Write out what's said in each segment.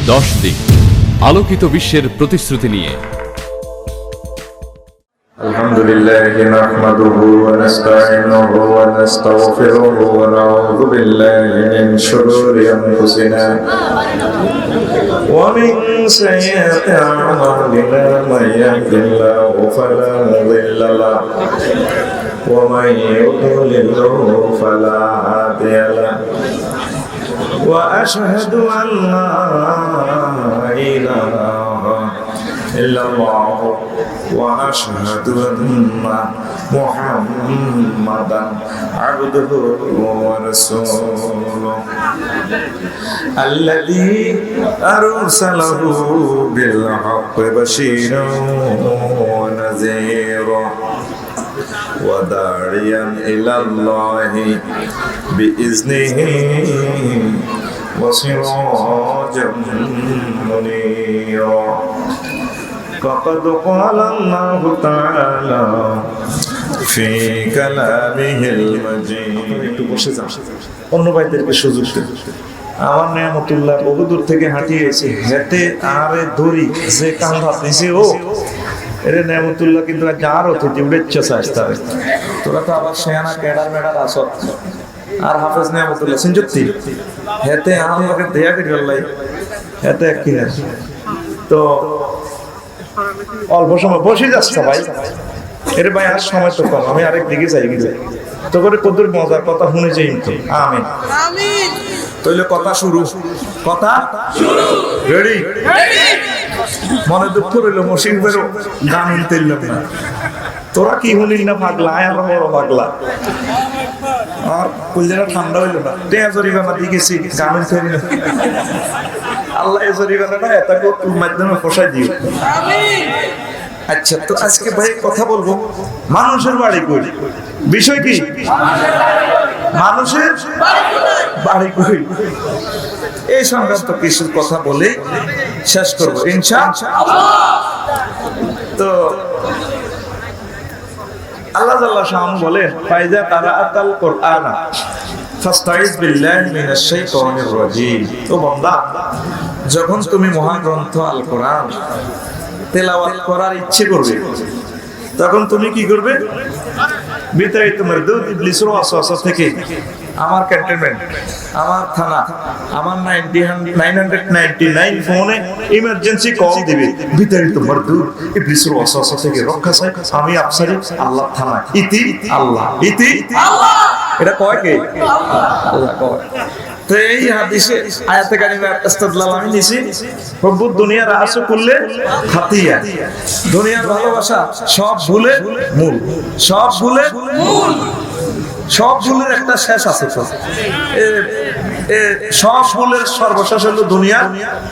10 দিক আলোকিত বিশ্বের প্রতিশ্রুতি নিয়ে। الحمدلله نحمده ونستعينه ونستغفره ونعوذ بالله من شرور أنفسنا ومن سيئات أعمالنا من يهد الله فلا مضل له ومن يضلل فلا هادي له وأشهد أن لا إله إلا الله وأشهد أن محمدا عبده ورسوله الذي أرسله بالحق بشيرا ونذيرا وداعيا إلى الله بإذنه وسراجا منيرا فقد قال الله تعالى في كلامه المجيد একটু বসে যান অন্য ভাইদেরকে সুযোগ দেন আমার নেয়ামতুল্লাহ বহু দূর থেকে হাঁটিয়ে এসে হেতে আরে ধরি যে কাঁধা দিছে ও এর নেয়ামতুল্লাহ কিন্তু যার অতিথি উড়েচ্ছে চাইস্তারে তোরা তো আবার শেয়ানা কেডার মেডার আসত আর হাফেজ নেয়ামতুল্লাহ সিনজুতি হেতে আমাকে দেয়া করে আল্লাহ হেতে কি তো অল্প সময় বসে যাচ্ছে ভাই এর ভাই আর সময় তো কম আমি আরেক দিকে যাই গিয়ে তো করে কদ্দুর মজার কথা শুনে যাই তো আমিন আমিন তাইলে কথা শুরু রেডি মনে দুঃখ রইল মসিন বেরো গান শুনতেইলাম না তোরা কি শুনিস না পাগলা আর বড় পাগলা আর কলজাটা ঠান্ডা হইল না টেয়া জরিমানা দিয়ে গেছি গান শুনতে না আল্লাহ এই জরিমানাটা এটাকে তোর মাধ্যমে পোষায় দিও আমিন আচ্ছা তো আজকে ভাই কথা বলবো মানুষের বাড়ি কই বিষয় কি মানুষের বাড়ি কই এই সংক্রান্ত কিছু কথা বলে শেষ করব ইনশাআল্লাহ তো আল্লাহ জাল্লা শাআনহু বলেন ফাইজা তারাআতাল কুরআনা ফাস্তাইজ বিল্লাহি মিনাশ শাইতানির রাজীম ও বান্দা যখন তুমি মহাগ্রন্থ আল কোরআন তেলাওয়াত করার ইচ্ছে করবে তখন তুমি কি করবে ভিতরে তোমার দুধ ইবলিসের ওয়াসওয়াসা থেকে আমার ক্যান্টনমেন্ট আমার থানা আমার 999 ফোনে ইমার্জেন্সি কল দিবে ভিতরে তোমার দুধ ইবলিসের ওয়াসওয়াসা থেকে রক্ষা চাই আমি আফসারি আল্লাহ থানা ইতি আল্লাহ এটা কয় কে আল্লাহ কয় তো এই হাদিসে আয়াতে কারিমা ইস্তেদলাল আমি নিছি রব্বুদ দুনিয়ার রাসু কুল্লে খাতিয়া দুনিয়ার ভালোবাসা সব ভুলে মূল সব ভুলে মূল সব ভুলের একটা শেষ আছে তো সব ভুলের সর্বশেষ হলো দুনিয়ার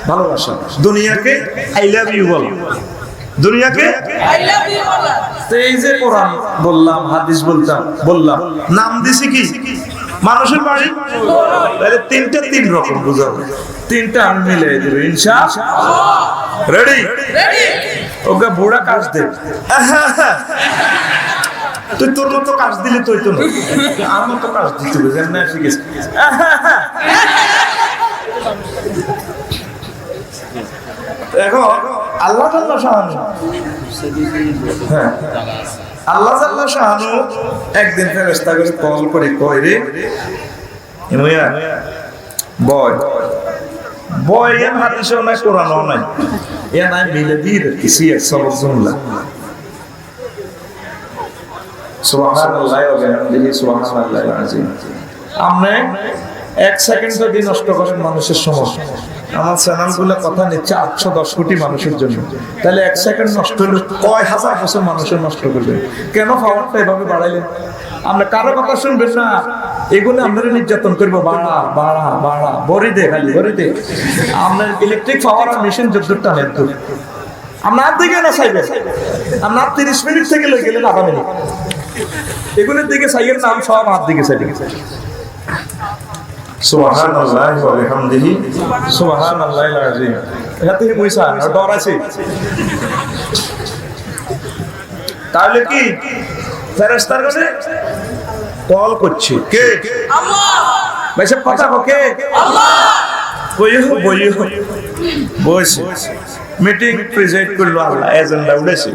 ভালোবাসা দুনিয়াকে আই লাভ ইউ বল দুনিয়াকে আই লাভ ইউ বল তো এই যে কোরআন বললাম হাদিস বললাম নাম দিছি কি মানুষের বাড়ি তাহলে তিন রকম বুঝাবো তিনটা আমি মিলিয়ে দেব ইনশাআল্লাহ রেডি ওকে বুড়া কাজ দে তুই তোর মতো কাজ দিলে তুই তো আমার মতো কাজ দিতে হবে না ঠিক আছে এখন আল্লাহ তাআলা শাআনহু হ্যাঁ আল্লাহ জাল্লা শাআনহু একদিন ফেরেশতা করে কল করে কয় রে ইনুয়া বয় এর হাদিসও নাই কোরআনও নাই এ নাই মিলাদির কিসি সবক জুমলা সুবহানাল্লাহ ওয়া বিহামদিহি সুবহানাল্লাহিল আযীম আপনি এক সেকেন্ড যদি নষ্ট করেন মানুষের সময় আমার চ্যানেলগুলো কথা নিচ্ছে 810 কোটি মানুষের জন্য তাহলে এক সেকেন্ড নষ্ট হলে কয় হাজার বছর মানুষের নষ্ট করবে কেন পাওয়ারটা এভাবে বাড়াইলেন আমরা কারো কথা শুনবেন না এগুলো আমরা নির্যাতন করবো বাড়া বড়ি দে খালি বড়ি দে আপনার ইলেকট্রিক পাওয়ার আর মেশিন যুদ্ধটা নেন তো আপনার দিকে না চাইবে আপনার 30 মিনিট থেকে লেগে গেলেন আধা মিনিট এগুলোর দিকে চাইয়ের নাম সব হাত দিকে চাই সুবহানাল্লাহ ওয়া বিহামদিহি সুবহানাল্লাহিল আযীম এতে মুইসা আর ডর আছে তাহলে কি ফেরেশতার কাছে কল করছে কে আল্লাহ ভাই সব কথা কে আল্লাহ বইও বসে মিটিং প্রেজেন্ট করলো আল্লাহ এজেন্ডা উঠেছে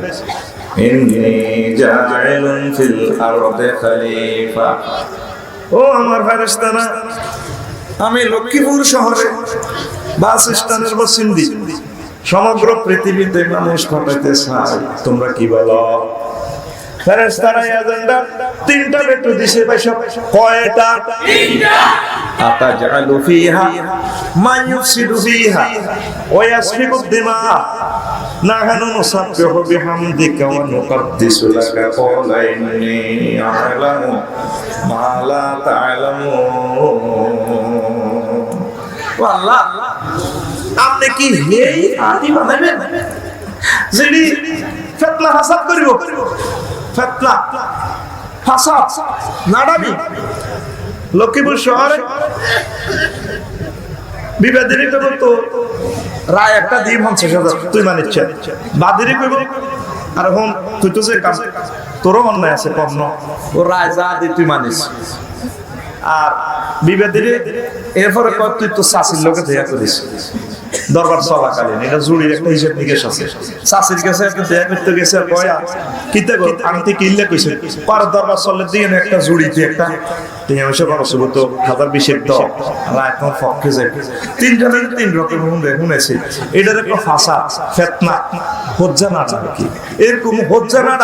ইন্নী জাইলুন ফিল আরদি খলিফা ও আমার ফেরেশতারা আমি লক্ষ্মীপুর শহরে বাস স্ট্যান্ডের বাসিন্দা সমগ্র পৃথিবীতে মানুষ পাঠাতে চাই তোমরা কি বলো ফেরেশতারা এজেন্ডা তিনটা বেটু দিছে ভাই সব কয়টা তিনটা আতাজালু ফিহা মান ইউফসিদু ফিহা ওয়া ইয়াসফিকু দিমা নাহনু নুসাব্বিহু বিহামদিকা ওয়া নুকদ্দিসু লাকা ক্বালা ইন্নী আ'লামু মা লা তা'লামুন আল্লাহ আপনি কি হেই আদি বানাবেন যিনি ফিতনা ফাসাদ করিব ফিতনা ফাসাদ নাডামি লক্ষ্মীপুর শহরে বিবাদের তো রায় একটা দিয়ে 50,000 তুই মানিচ্ছ বাদিরে কইব আর এখন তুই তো যে কাম তোরও অন্যায় আছে কর্ণ ও রায় যা দিয়ে তুই মানিস আর বিবাদের এরপরে কয় তুই তো শাসির লোকে দেয়া করিস দরবার চলাকালীন এটা জুড়ির একটা হিসেব নিকেশ আছে শাসির কাছে একটা দেয়া করতে গেছে আর কয়া কিতে গো আনতে কিনলে কইছে পার দরবার চলে দিয়ে একটা জুড়িতে একটা তুমি এসে খরচ হবো তো 1020 দাও রায় তোমার পক্ষে যায় তিনজনের তিন রকম শুনেছি এটার একটা ফাঁসা ফেতনা হজ্জা না কি এরকম হজ্জা না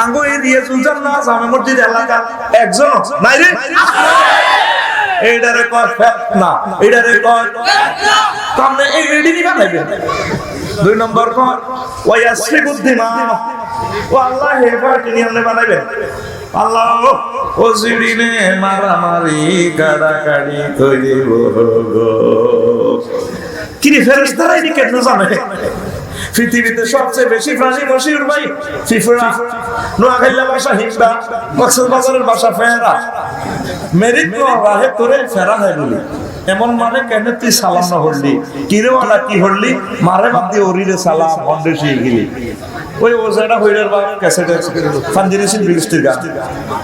আঙ্গো এই দিয়ে চুলজান না জামে মসজিদ এলাকা একজন নাই রে এইটারে কয় ফেতনা এইটারে কয় ফেতনা তাহলে এই রেডি নিবা লাগবে দুই নম্বর কয় ওয়াসফিকুদ দিমা ও আল্লাহ হেফাজত নিয়মে বানাইবেন আল্লাহ ও জিরিনে মারামারি গাড়াগাড়ি করিব গো কি রে ফেরেশতারা এদিকে কেন জানে পৃথিবীতে সবচেয়ে বেশি প্রাণী মশিউর ভাই ফিফরা নোয়াখালীর ভাষা হিংসা কক্সবাজারের ভাষা ফেরা মেরিট রাহে তোরে ফেরা হয় বলি এমন মানে কেন তুই সালাম না হরলি কিরে ওলা কি হরলি মারে বাদ দিয়ে ওরিরে সালাম হন্ডে শিয়ে গেলি ওই ওজাটা হইরার বা ক্যাসেটে ফানজিনেশন বিলিস্টির গান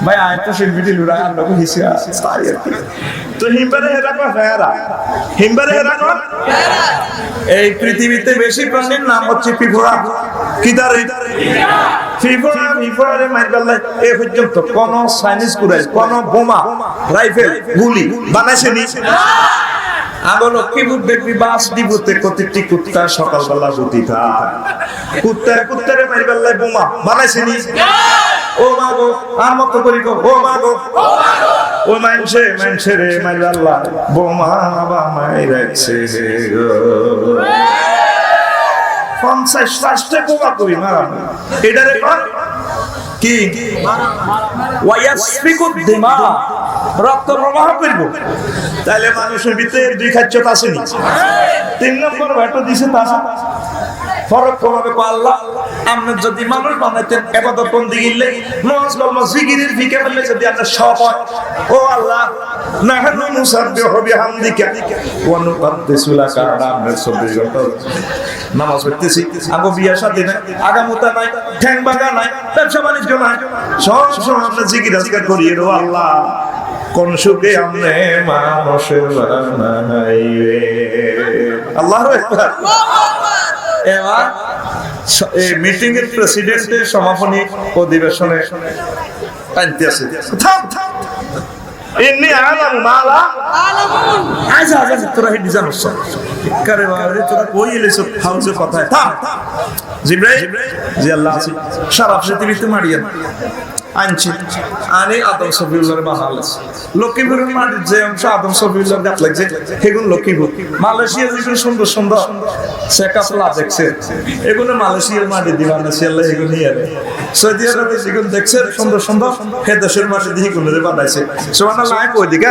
ভাই আয়তো শিল্পীটি লুরা আর লোক হিসে তাই আর কি তো হিমবারে হেরা কো ফেরা হিমবারে হেরা কো এই পৃথিবীতে বেশি প্রাণীর নাম হচ্ছে পিঁপড়া কিদারে পিঁপড়া পিঁপড়ারে মাইরবাল্লা এই পর্যন্ত কোন চাইনিজ কুরাই কোন বোমা রাইফেল গুলি বানাইছে নি আগো লক্ষ্মীপুর দেখবি বাস ডিপোতে প্রতিটি কুত্তা সকালবেলা বুতি থাকে কুত্তারে মাইরবাল্লা বোমা বানাইছে নি ও মাগো আর মত করি গো ও মাগো ও মানছে রে মাইরবাল্লা বোমা বানাই রাখছে গো 50-60টা বোমা কই মারা এটারে কর কি ওয়াসফিকুদ দিমা রক্ত প্রবাহ করব তাহলে মানুষের ভিতরে দুই খাচ্চত আসেনি তিন নম্বর ভেটো দিছে তারা ফরক কমাবে আল্লাহ আপনি যদি মানুষ বানাইতেন ইবাদত বন্দেগী নামাজ কালাম জিকিরের ফিকে বললে যদি আপনি সব হয় ও আল্লাহ নাহনু নুসাব্বিহু বিহামদিকা ওয়া নুকদ্দিসু লাকা আমরা 24 ঘন্টা নামাজ পড়তেছি আগো বিয়া শাদী নাই আগামুতা নাই ঠ্যাং বাগা নাই ব্যবসা বাণিজ্য নাই সব সময় আমরা জিকির আজকার করি ও আল্লাহ কোন সুখে আমনে মানুষের বানাইবে আল্লাহু আকবার এবার এই মিটিং এর প্রেসিডেন্টের সমাপনী অধিবেশনে আনতে আছে ইন্নী আ'লামু মা লা তা'লামুন আজা তোরা হে ডিজাইন হচ্ছে করে বারে তোরা কই এলেছ হাউসে কথা থাম জিব্রাইল জি আল্লাহ আছে সারা পৃথিবীতে মারিয়া আনছি আনে আদম সফিউল্লাহর বানালাস লক্ষ্মীপুরের মাটির যে অংশ আদম সফিউল্লাহর গাছ লাগছে সেগুলো লক্ষ্মীপুর মালয়েশিয়ার যেগুলো সুন্দর সুন্দর সেকাপলা দেখছে এগুলো মালয়েশিয়ার মাটি দিবানা আল্লাহ এগুলো নিয়ে সৌদি আরবে যেগুলো দেখছে সুন্দর সুন্দর হে দেশের মাটি দিয়ে গুলো বানাইছে সুবহানাল্লাহ কই দিকা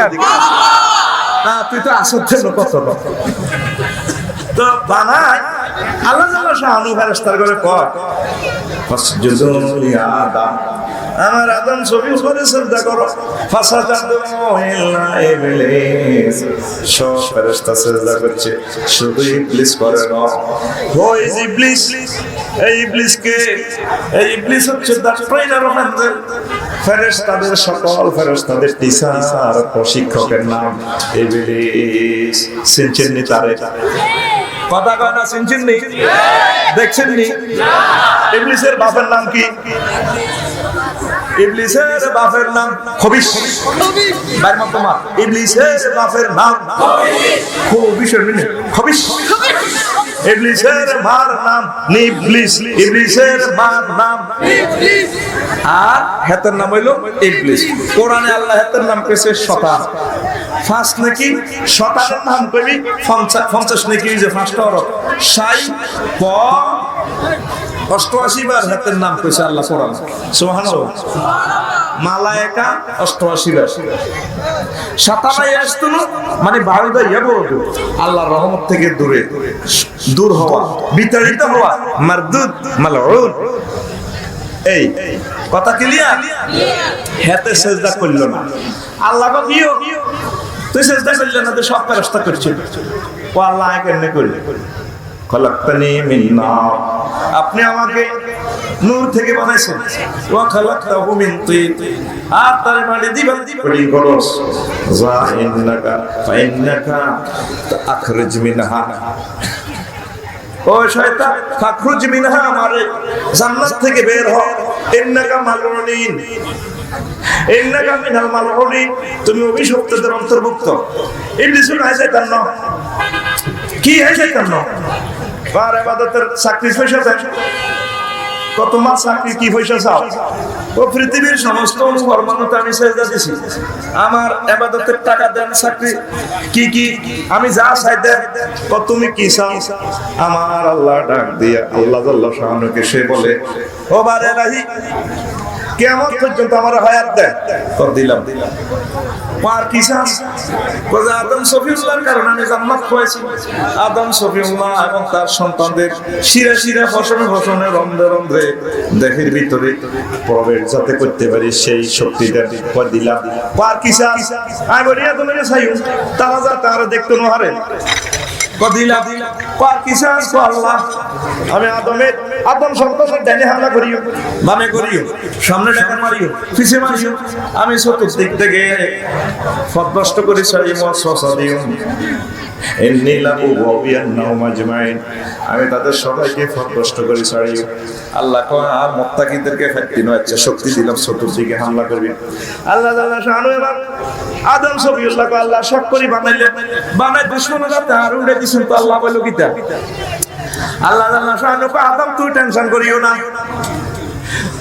না তুই তো আসল থেকে কত তো বানাই আল্লাহ জাল্লাহ শাহানু ফেরেশতার করে কয় ফাসজুদু লি আদম আমার আদম ছবি করে সিজদা করো ফাসাজাদু ইল্লা ইবলিস সব ফেরেশতা সিজদা করছে শুধু ইবলিস করে না ওই ইবলিস এই ইবলিস হচ্ছে দা ট্রেনার অফ এঞ্জেল ফেরেশতাদের সকল ফেরেশতাদের টিচার প্রশিক্ষকের নাম ইবলিস সিনচেননি তারে কথা কয় না, চিনছেন নি? দেখছেন নি? ইবলিসের বাপের নাম কি? ইবলিসের বাপের নাম খবিশ। বাইর মত তোমার ইবলিসের বাপের নাম খবিশ। খবিশ। ইবলিসের মার নাম নিবলিস। ইবলিসের মার নাম ইবলিস। আর হেতের নাম হইল ইবলিস। কোরআনে আল্লাহ হেতের নাম কইছে শতান। ফার্স্ট নাকি শতানের নাম কইবি 50 নাকি যে ফার্স্ট হরফ সাই প 88 বার হেতের নাম কইছে আল্লাহ কোরআন। সুবহানাল্লাহ। মালায়েকা 88 বার। শাতানাই আসতুন মানে বাউদা ইয়াবুদু, আল্লাহর রহমত থেকে দূর হওয়া, বিতাড়িত হওয়া, মারদুদ মালউন। এই কথা ক্লিয়ার? হেতে সেজদা করল না, আল্লাহ কো কিও তুই সেজদা করল না, তো সব ফেরেশতা করছিল। ও আল্লাহ কেমনে করবে? খলাকতানি মিন নার, আপনি আমাকে নূর থেকে বানাইছেন। ওয়া খলাকতাহু মিন তিন, আর তারে মাটি দিবেন পড়ি গরস। যা ইন্নাকা ফাইন্নাকা আখরিজ মিনহা, ও শয়তান ফাখরুজ মিনহা, আমারে জান্নাত থেকে বের হ। ইন্নাকা মালউনিন, ইন্নাকা মিনাল মালউনিন, তুমি অভিশপ্তদের অন্তর্ভুক্ত। ইবলিস হইছে কেন? কি হইছে কেন? আর ইবাদতের স্যাক্রিফাইস আছে কত মাস চাকরি কি পয়সা চাও? ও পৃথিবীর সমস্ত কর্মতে আমি সেজদা দিছি, আমার ইবাদতের টাকা দেন, চাকরি কি কি আমি যা চাই দেন। তুমি কি চাও? আমার আল্লাহ ডাক দিয়া আল্লাহ জাল্লা শানুকে সে বলে, ও বারে রাহি কিয়ামত পর্যন্ত আমার হায়াত দেন। কর দিলাম। আর কি চাস? বলে আদম সফিউল্লাহর কারণে আমি জান্নাত পাইছি। আদম সফিউল্লাহ এবং তার সন্তানদের শিরা শিরা ফসনে ফসনে রন্ধ্রে রন্ধ্রে দেহের ভিতরে প্রবেশ যাতে করতে পারি সেই শক্তিটা কর দিলাম। আর কি চাস? আমি বলি আদমের চাইও তারা যা তারা দেখতে নহারে কদিলা পার কিসাস কো আল্লাহ, আমি আদম সন্তানের ডানে হামলা করিও, বামে করিও, সামনে ডাকা মারিও, পিছে মারিও, আমি চতুর্দিক থেকে ফদবস্ত করে ছাড়ি মসওয়াসা দিও। ইন্নী লাহু ওয়াবিয়ান্নাহু মাজমাইন, আমি তাদের সবাইকে ফদবস্ত করে ছাড়িও। আল্লাহ কয় আর মুত্তাকিদেরকে ফাতিনো আচ্ছা শক্তি দিলাম চতুর্দিকে হামলা করবি। আল্লাহ তাআলা শানু এবার আদম সফিউল্লাহ কো আল্লাহ শক করি বানাইলেন, বানাই দুশমনরা তার উড়ে দিছেন। তো আল্লাহ বলল কিতা? আল্লাহ তাআলা শানু কো আদম তুই টেনশন করিও না,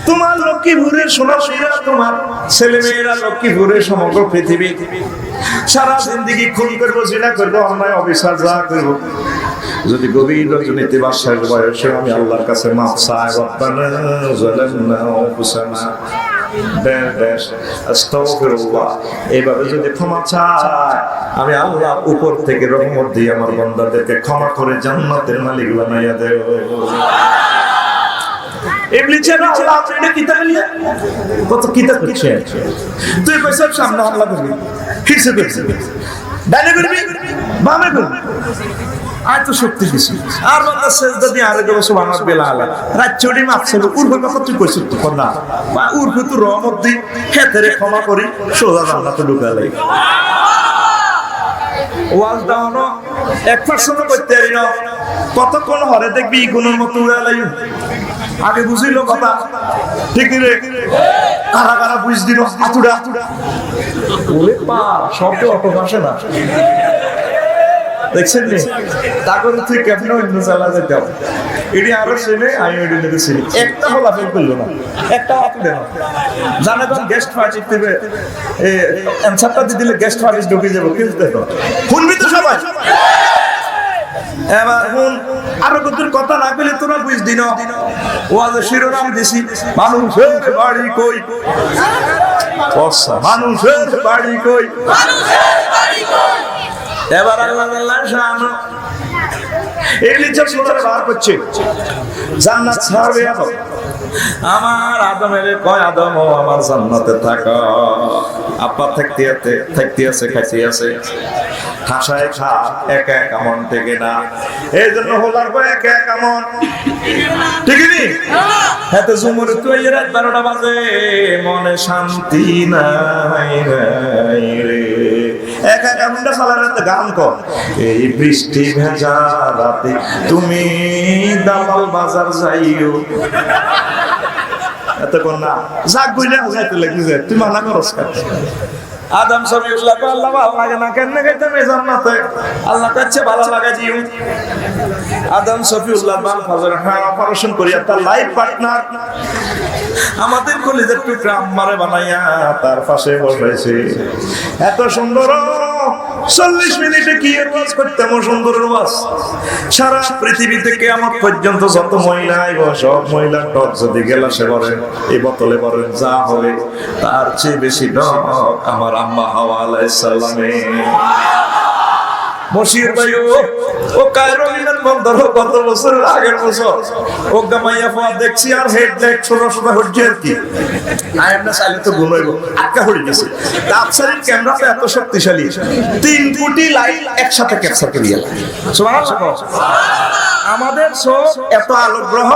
তোমার লক্ষ্মীপুরের সোনাশিরা, তোমার ছেলে মেয়েরা লক্ষ্মীপুরের সমগ্র পৃথিবী সারা জিন্দেগি খুন করবো, জিনা করবো, অন্যায় অবিচার যা করবো, যদি গভীর রজনীতে বা শেষ বয়সে আমি আল্লাহর কাছে মাফ চাই, রব্বানা যালামনা আনফুসানা আস্তাগফিরুল্লাহ, এইভাবে যদি ক্ষমা চাই আমি আল্লাহ উপর থেকে রহমত দিয়ে আমার বান্দাদেরকে ক্ষমা করে জান্নাতের মালিক বানাইয়া দেব। ইবলিসের আল্লাহ এটা কিতাব নিয়ে কত কিতাব করছে, তুই কইছস সামনে আল্লাহ করবি, কিসে করছিস? ডানে করবি, বামে করবি, আর তো শক্তি দিছি। আর বান্দা সেজদা দিয়ে আরে দেব সুবহানাল্লাহ বেলাল রাত চড়ি মাপছিল উরফে কথা তুই কইছিস তো না, বা উরফে তো রহমত দি হেতেরে ক্ষমা করি সোজা জান্নাতে ঢুকালাই। ওয়াজ দাওনো 1% করতে পারি না, কতক্ষণ হরে দেখবি গুণের মতো উড়ালাই। আগে বুঝিল কথা ঠিক রে, কারা কারা বুঝ দিল আতুড়া বলে পা শব্দ অত ভাষে না, দেখছেন নি? তারপরে তুই কেমন অন্য চালা যেতাম এটি আরো ছেলে আমি ওইটি নিতে ছিলি, একটা হল আপেল করলো না, একটা আপেল দেন জানে তখন গেস্ট পার্টি দেবে, অ্যান্সারটা দিয়ে দিলে গেস্ট পার্টি ঢুকে যাবো, কিন্তু দেখো শুনবি তো সবাই। এবার হুন আরো কতর কথা না পেলে তোরা বুঝ দিন ওয়াজের শিরোনাম দিছি মানুষের বাড়ি কই, মানুষের বাড়ি কই। এবার আল্লাহ আল্লাহ শানু ইবলিস সূরা বার করছে জান্নাত ছাড়বে আদম। আমার আদমের কয় আদম ও আমার জান্নাতে থাকো, আপা থাকতে আছে খাইতে আছে, হাসায় খা এক এক আমন থেকে না, এই জন্য হলার কয় এক এক আমন ঠিক নি? হ্যাঁ তো জুমুর তুই রাত 12টা বাজে মনে শান্তি নাই রে, একা একা হুন্ডা চালাতে গান কর, এই বৃষ্টি ভেজা রাতে তুমি দালাল বাজার যাইও, এত কোন না যাক বুঝলে যাইতে লাগছে, তুই মানা করস কাছে। আদম সফিউল্লাহ কো আল্লাহ ভালো লাগে না কেন গাইতে মে জান্নাতে, আল্লাহ কাছে ভালো লাগা দিও। আদম সফিউল্লাহ বান ফজর অপারেশন করিয়া তার লাইফ পার্টনার আমাদের কলিজার টুকরা আম্মারে বানাইয়া তার পাশে বসাইছে। এত সুন্দর 40 মিনিটে কি ওয়াজ করতাম, সুন্দর ওয়াজ। সারা পৃথিবীতে কিয়ামত পর্যন্ত যত মহিলা আইব সব মহিলার টক যদি গেলাসে ভরে, এই বোতলে ভরে, যা হবে তার চেয়ে বেশি টক আমার আম্মা হাওয়া আলাইহিস সালামে। মশির ভাই ও কায়রোলিনার বন্দর কত বছর আগের বছর ও গামাইয়া ফোয়া দেখছি আর হেডলাইট ছোট ছোট হচ্ছে আর কি, আই এম না চাইলে তো ঘুমাইবো আটকা হয়ে গেছে। তাপসারির ক্যামেরাটা এত শক্তিশালী, 3 কোটি লাইট একসাথে ক্যাপচার করিয়া সুবহানাল্লাহ। আমাদের চোখ এত আলোগ্রহ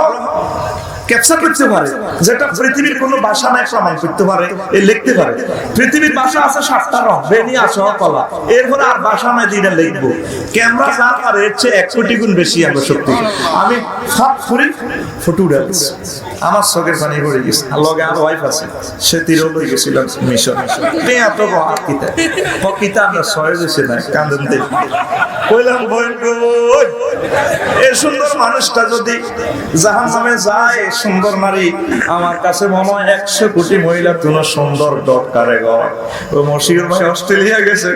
ক্যাপচার করতে পারে, যেটা পৃথিবীর কোনো ভাষা নাই প্রমাণ করতে পারে, এই লিখতে পারে। পৃথিবীর ভাষা আছে 7টা রং, বেনি আছে কলা, এরপরে আর ভাষা নাই দিটা লিখবো। ক্যামেরা যা পারে এর চেয়ে 1 কোটি গুণ বেশি আমরা শক্তি। আমি সব ফুরি ফটো উঠাইছি, আমার চোখের পানি পড়ে গেছে। আর লগে আমার ওয়াইফ আছে, সে তীরও লই গেছিল মিশন। এত কিতা কিতা আমরা সয়ে গেছি না কান্দন দেখ কইলাম বল এই সুন্দর মানুষটা যদি জাহান্নামে যায়, সুন্দর নারী, আমার কাছে মনে হয় 100 কোটি মহিলা কোন সুন্দর দরকারে গো। ও মশিউর ভাই অস্ট্রেলিয়া গেছে,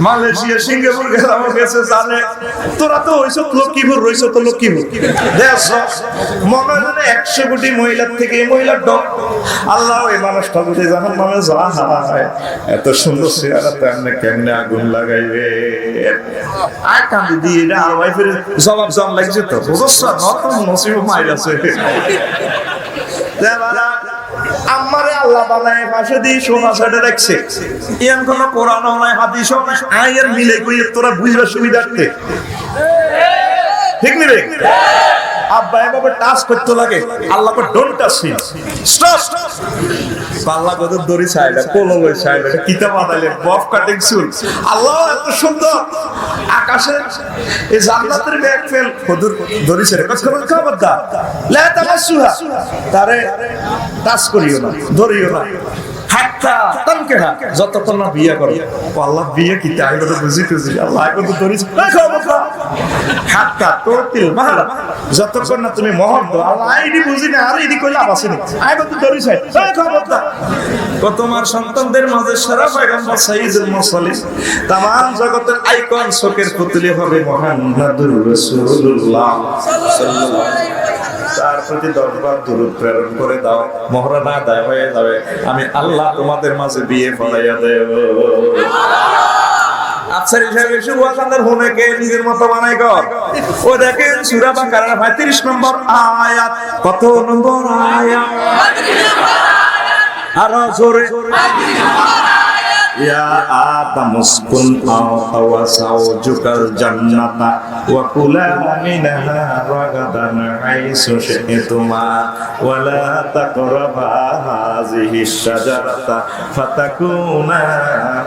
মালয়েশিয়া, সিঙ্গাপুর গেছে, জানে তোরা তো হইছ লক্ষ্মীপুর, রইছ তো লক্ষ্মীপুর দেশ মনে হয় 100 কোটি মহিলার থেকে এই মহিলার ডক। আল্লাহ এই মানুষটা যদি জাহান্নামে যায়, এত সুন্দর চেহারাতে আপনি কেমনে আগুন লাগাইবে? আর কান্দি দিয়ে না ওয়াইফের জবাব জন লাগছে তো বুঝছ নতুন নসিব মাইর আছে। আমারে আল্লাহ বানায় পাশে দিয়ে সোনা সাইডে রাখছে, ইয়ান কোন কোরআন নাই হাদিসও নাই, আয়ের মিলে কইয়ে তোরা বুঝবার সুবিধার্থে, ঠিক নিবে? আব্বা এভাবে টাচ করতে লাগে, আল্লাহ কো ডোন্ট টাচ মি, স্টপ। আল্লাহ কত দড়ি সাইড কোলো লই সাইড কিতাব আদালে বফ কাটিং সুল। আল্লাহ এত সুন্দর আকাশে এই জান্নাতের ব্যাগ ফেল হুজুর দড়ি সাইড কত খবরদার লা তামাসুহা, তারে টাচ করিও না, ধরিও না, হাত্তা তানকেহা, যতক্ষণ না বিয়ে করো। আল্লাহ বিয়ে কি তাই তো বুঝিতে আল্লাহ কত দড়ি হাত্তা তোতিল মাহারা, যতক্ষণ না তুমি মোহর দাও। আল্লাহ আইডি বুঝি না, আর ইডি কইলা বাসে না, আই কত দড়ি সাইড খবরদার। কত তোমার সন্তানদের মাঝে সেরা পয়গম্বর সাইয়্যিদুল মুরসালিন, तमाम জগতের আইকন, চোখের পুতলি হবে মুহাম্মাদুর রাসূলুল্লাহ সাল্লাল্লাহু আলাইহি ওয়াসাল্লাম। তার প্রতি 10 বার দরুদ প্রেরণ করে দাও, মোহর না আদায় হয়ে যাবে, আমি আল্লাহ তোমাদের মাঝে বিয়ে পড়াইয়া দেব। আফসারি সাহেব শুরু আকান্দার হুনেকে নিজের মতো বানাই কর। ও দেখেন সূরা বাকারার 35 নম্বর আয়াত, কত নম্বর আয়াত? 35 নম্বর আয়াত। আর জোরে ইয়া আদম উসকুন আওয়া সাওজুকাল জান্নাতা ওয়া কুলা মিনহা রাগাদান হাইসু শি'তুমা ওয়া লা তাকরাবা হাযিহি শাজারাতা ফাতাকুনা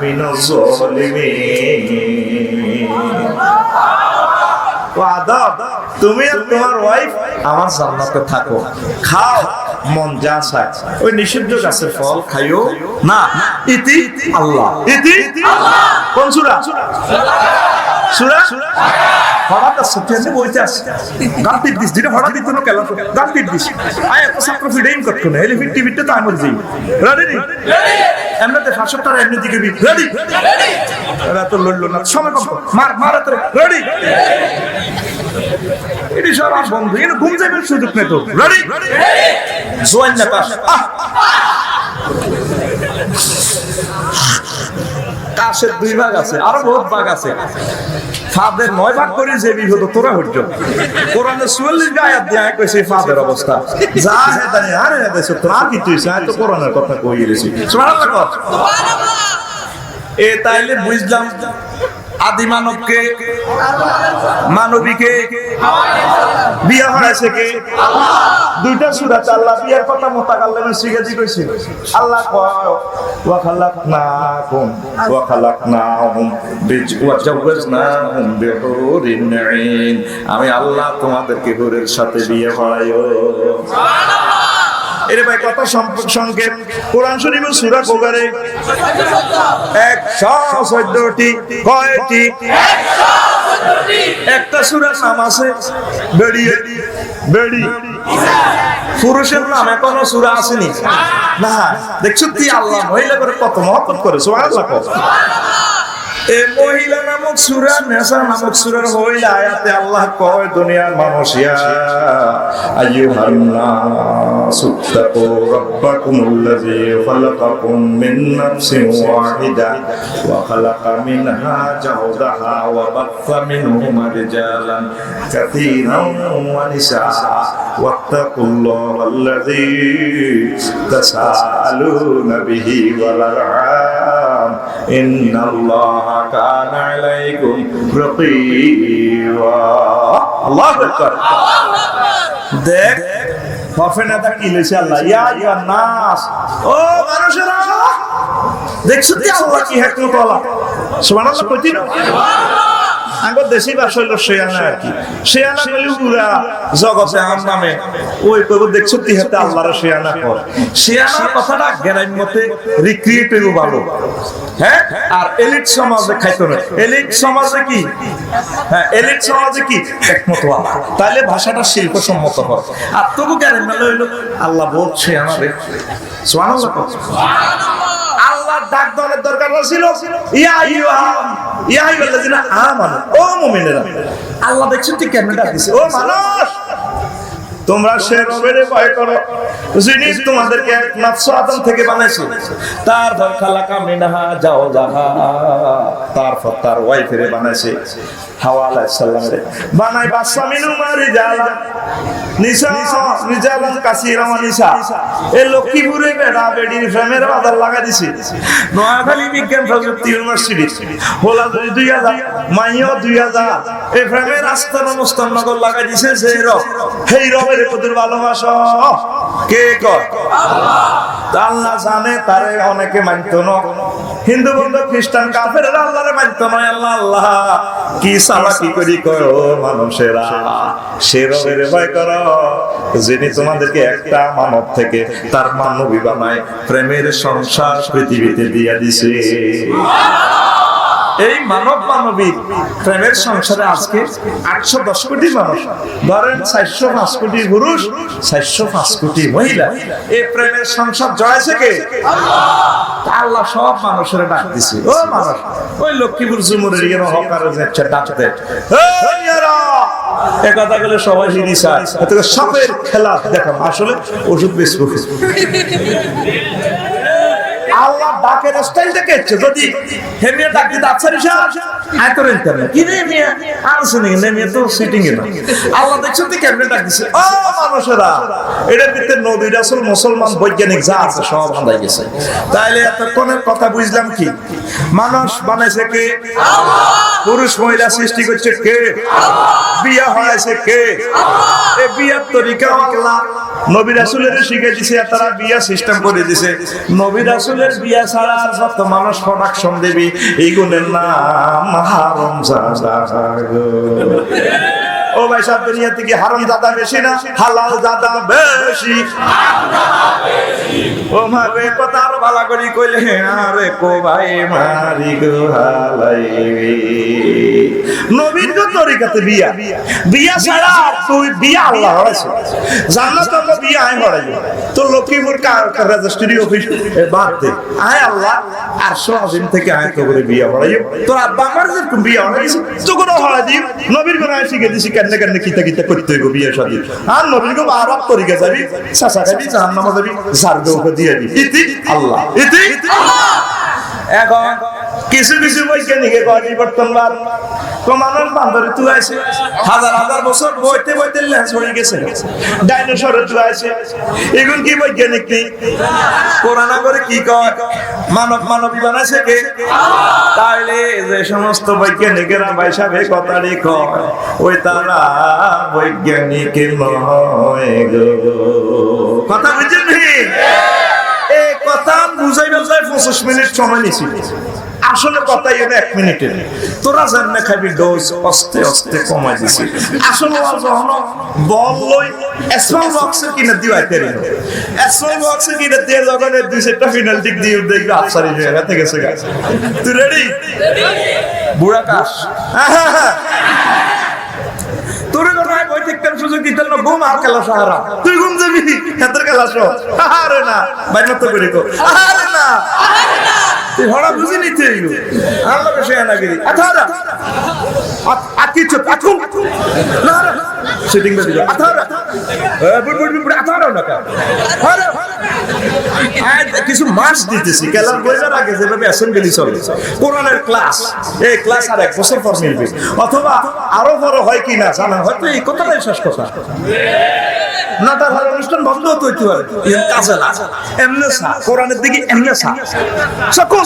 মিনাজ জালিমিন। আদম, তুমি আর তোমার ওয়াইফ আমার জান্নাতে থাকো, খাও মন যা চায়, ওই নিষিদ্ধ গাছের ফল খাইও না। ইতি আল্লাহ, ইতি আল্লাহ। কোন সূরা? সূরা হঠাৎ সত্যি বইতে আসছে গালতির দিস, যেটা হঠাৎ দিত না কেন গালতির দিস আয় এত ছাত্র ফিডেইন করতো না, এলিফিট টিভিতে তো আমার যাই রেডি এমনিতে 500 এমনি দিকে রেডি এরা তো লড়লো না, সময় কম মার মার রেডি। এটি সব বন্ধু, এর ঘুম যাবে সুযোগ নেই তো। রেডি জোয়ান না কাশ কাশের 2 ভাগ আছে, আরো বহুত ভাগ আছে। ফাদের 9 ভাগ করে যে বিপদ তোরা হইছো। কোরআনে 44 আয়াত দিয়া কইছে ফাদের অবস্থা। যা হেদানি আরে দেশ তোরা কি তুই চাই তো কোরআনের কথা কই গেছি। সুবহানাল্লাহ সুবহানাল্লাহ। এ তাইলে বুঝলাম আদি মানবকে মানবীকে বিয়া হয়েছে কে? দুইটা সূরাতে আল্লাহ বিয়ার কথা মুতাকাল্লিমের সিগাজি কইছে। আল্লাহ কয় ওয়া খালাকনাকুম ওয়া খালাকনাহুম ওয়া জাওয়াজনাহুম বিহুরিন নাঈম। আমি আল্লাহ তোমাদেরকে হুরের সাথে বিয়ে করাইও। সুবহানাল্লাহ। এর ভাই কথা সংক্ষেপ। কোরআন শরীফের সূরা কোগারে 114টি। কয়টি? 114টি। একটা সূরার নাম আছে বেড়ি। পুরুষের নামে কোনো সূরা আসেনি না। দেখছো তুই আল্লাহ মহিলা করে কত মহব্বত করে। সুবহানাল্লাহ। এই মহিলা নামক সূরা, নেসা নামক সূরার মহিলা আয়াতে আল্লাহ কয় দুনিয়ার মানুষ ইয়া আইয়ুহান নাস তাকু রাব্বাকুমুল্লাযী খালাকাকুম মিন নাফসিন ওয়াহিদা ওয়া খালাকা মিনহা যাওজাহা ওয়া বাথা মিনহুমা রিজালান কাসীরান ওয়া নিসা ওয়াত্তাকুল্লাহাল্লাযী তাসাআলুনা বিহি ওয়াল আরহাম ইন্নাল্লাহা কানা আলাইকুম রাকীবা। আল্লাহু আকবার। দেখ প্রফেটটা কি লিখছে আল্লাহ, ইয়া আইয়ুহান নাস, ও মানুষেরা। দেখছো কি আল্লাহ কি হিকমত ওয়ালা। সুবহানাল্লাহ কইতি না? আগর দেশি ভাষা হইল শেয়ানা আর কি। শেয়ানা কইলে পুরা জগতে আম নামে ওই কইব দেখছো কি হাতে আল্লাহর শেয়ানা কর। শেয়ানা কথাটা গ্রামের মতে রিক্রিয়েট হইব ভালো। হ্যাঁ, আর এলিট সমাজে খাইতো না। এলিট সমাজে কি? হ্যাঁ, এলিট সমাজে কি হিকমত ওয়ালা। তাইলে ভাষাটা শিল্পসম্মত হয়। আর তবু গ্রামের মেলে হইল আল্লাহ বলছে আমারে। সুবহানাল্লাহ। আল্লাহ ডাক দেওয়ার দরকার ছিল ইয়া আইয়ুহাল্লাযীনা আমানু, ও মুমিনেরা। আল্লাহ দেখছেন তুই কেমন ডাক দিছে, ও মানুষ তোমরা সে রবের ভয় করো যিনি তোমাদেরকে এক নফস আদম থেকে বানাইছে, তারপর খালাকা মিনহা যাওজাহা, তারপর তার ওয়াইফের বানাইছে হাওয়া আলাইহিস সালামের, বানাই বাচ্চা মিনহুমা রিজালান কাসীরান ওয়া নিসা। এই লক্ষ্মীপুরে বেড়া বেড়ির ফ্রেমের বাজার লাগা দিছে। নোয়াখালী বিজ্ঞান প্রযুক্তি ইউনিভার্সিটি হোলা 2000 মাইও 2000 এই ফ্রেমের আস্তানা মুস্তানগর লাগা দিছে। যে রব, সেই রবের প্রতি ভালোবাসা কে কয়? আল্লাহ। আল্লাহ জানে তারে অনেকে মানতো না। হিন্দু বন্ধু খ্রিস্টান কাফেররা আল্লাহরে মানতো না। আল্লাহ আল্লাহ কি চালাকি করি করো মানুষেরা, সে রবের ভয় করো যিনি তোমাদেরকে একটা মানব থেকে তার মানবী বানায় প্রেমের সংসার পৃথিবীতে দিয়া দিছে। এই মানব মানবীর প্রেমের সংসারে আজকে 810 কোটি মানুষ, ধরেন 405 কোটি পুরুষ, 405 কোটি মহিলা। এই প্রেমের সংসার জড়াইছে কে? আল্লাহ। আল্লাহ সব মানুষের ডাক দিছে, ও মানুষ। ওই লক্ষ্মীপুর জুমুরের ইয়ে হকারে যাচ্ছে ডাকতে, এই ইয়ারা এই কথা বলে সবাই হিরি চায় এত সাপের খেলা দেখাম। আসলে ওষুধ বেচবো। আল্লাহ ডাকের স্টাইল দেখেছে। যদি হেমিয়া ডাক দিতে আছারি সাহেব আয় করে ইন্টারনেট কি রে মিয়া আনছে নি নেমিয়া তো সিটিং এ না। আল্লাহ দেখছেন তুই কেমনে ডাক দিছে, ও মানুষেরা। এটার ভিতরে নবী রাসূল মুসলমান বৈজ্ঞানিক যা আছে সব বাঁধাই গেছে। তাইলে এতক্ষণের কথা বুঝলাম কি? মানুষ বানাইছে কে? আল্লাহ। পুরুষ মহিলা সৃষ্টি করছে কে? আল্লাহ। বিয়া হয়েছে কে? আল্লাহ। এই বিয়ার তরিকা আল্লাহ নবী রাসূলের শিখিয়ে দিয়েছে, তারা বিয়া সিস্টেম করে দিয়েছে। নবী রাসূলের বিয়া ছাড়া আর যত মানুষ প্রোডাকশন দেবে এইগুলোর নাম হারামজাদা। ও ভাই সব দুনিয়া থেকে হারামজাদা বেশি না হালাল জাদা বেশি? ও মা রে কথা আরো ভালো করে কইলে আরে কো ভাই মারি গো হালাই। নবীর তরিকাতে বিয়া, বিয়া ছাড়া তুই বিয়া আল্লাহ হয়েছে জান্নাত তো বিয়া আই হড়াই তো লক্ষ্মীপুর রেজিস্ট্রি অফিস বাদ দে আয় আল্লাহ আর সদিন থেকে আয় তো করে বিয়া হড়াই। তোর আব্বা আমার যে বিয়া হড়াইছে তো কোনো হড়াই দিই নবীর কোন আয় শিখে দিছি কেন কেন কিতা কিতা করতে হইব বিয়া শাদী। আর নবীর কো আরব তরিকা যাবি চাচা খাবি জাহান্নামে যাবি জারগো দিয়ে দিবি ইতি আল্লাহ ইতি আল্লাহ। এখন কিছু কিছু বৈজ্ঞানিকে পরিবর্তনবাদ মানুষ বান্দরে তুই আছে হাজার হাজার বছর বইতে বইতে লেন্স হয়ে গেছে ডাইনোসরের তুই আছে এগুন কি বৈজ্ঞানিক নেই কোরআনা করে কি কয় মানবী বানাইছে কে তাইলে যে সমস্ত বৈজ্ঞানিকেরা বাইসাবে কথাটি কয় ওই তারা বৈজ্ঞানিক নয় গো কথা বুঝছেন এই কথা বুঝাই বুঝাই 25 মিনিট সময় নিছি আসলে কথাই হলো 1 মিনিটের তোরা জাননা খাবি ডোজ আস্তে আস্তে কমাই দিছি আসলে যখন বল লই স্মল বক্সে কিনে দিবাইতে রে স্মল বক্সে কিনে দিয়ে যখন দুই সেটটা ফিনাল টিক দিয়ে দেখবি আফসারি হয়ে গেছে গেছে তুই রেডি বুড়া কাশ তোর কথা বই ঠিকঠাক সুযোগ দিতেন না ঘুম আর খেলা সাহারা তুই ঘুম যাবি হাতের খেলা সহ আরে না বাইরে তো করি তো আরে না তুই হড়া বুঝি নিতে আল্লাহ বেশি আনাগিরি আথারা আকি চুপ আকুম না সিটিং বে দিও আথারা বুড় বুড় বুড় আথারা না কা আরে কিছু মাস দিতেছি খেলার বইয়ের আগে যেভাবে অ্যাসেম্বলি চলে কোরআনের ক্লাস এই ক্লাস আর 1 বছর পর মিলবে অথবা আরো বড় হয় কিনা জানা হয়তো এই কথাটাই শেষ কথা নাটার হার অনুষ্ঠান বন্ধ হইতে পারে কাজে না এমনে সা কোরআনের দিকে এমনে সা সকো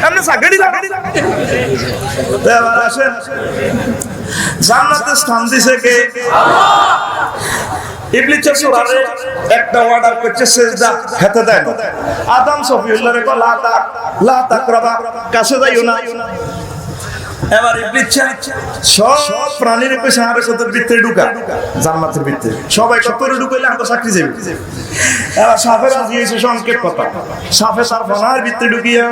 এমনে সা গাড়ি লাগা এবার আসেন জান্নাতে স্থান দিছে কে আল্লাহ ইবলিসের সূরারে একটা অর্ডার করছে সিজদা খেতে দেয় না আদম সফিউল্লাহরে কো লা তাকরাবা কাছে যাইও না এবার ইবলিস সব প্রাণীর পেছনে আরে কত ভিতরে ঢুকা জান্নাতের ভিতরে সবাই কতরে ঢুকাইলে আমরা চাকরি যাবে এবার সাফের রাজি হইছে সংকেত কথা সাফে সার ফনার ভিতরে ঢুকিয়া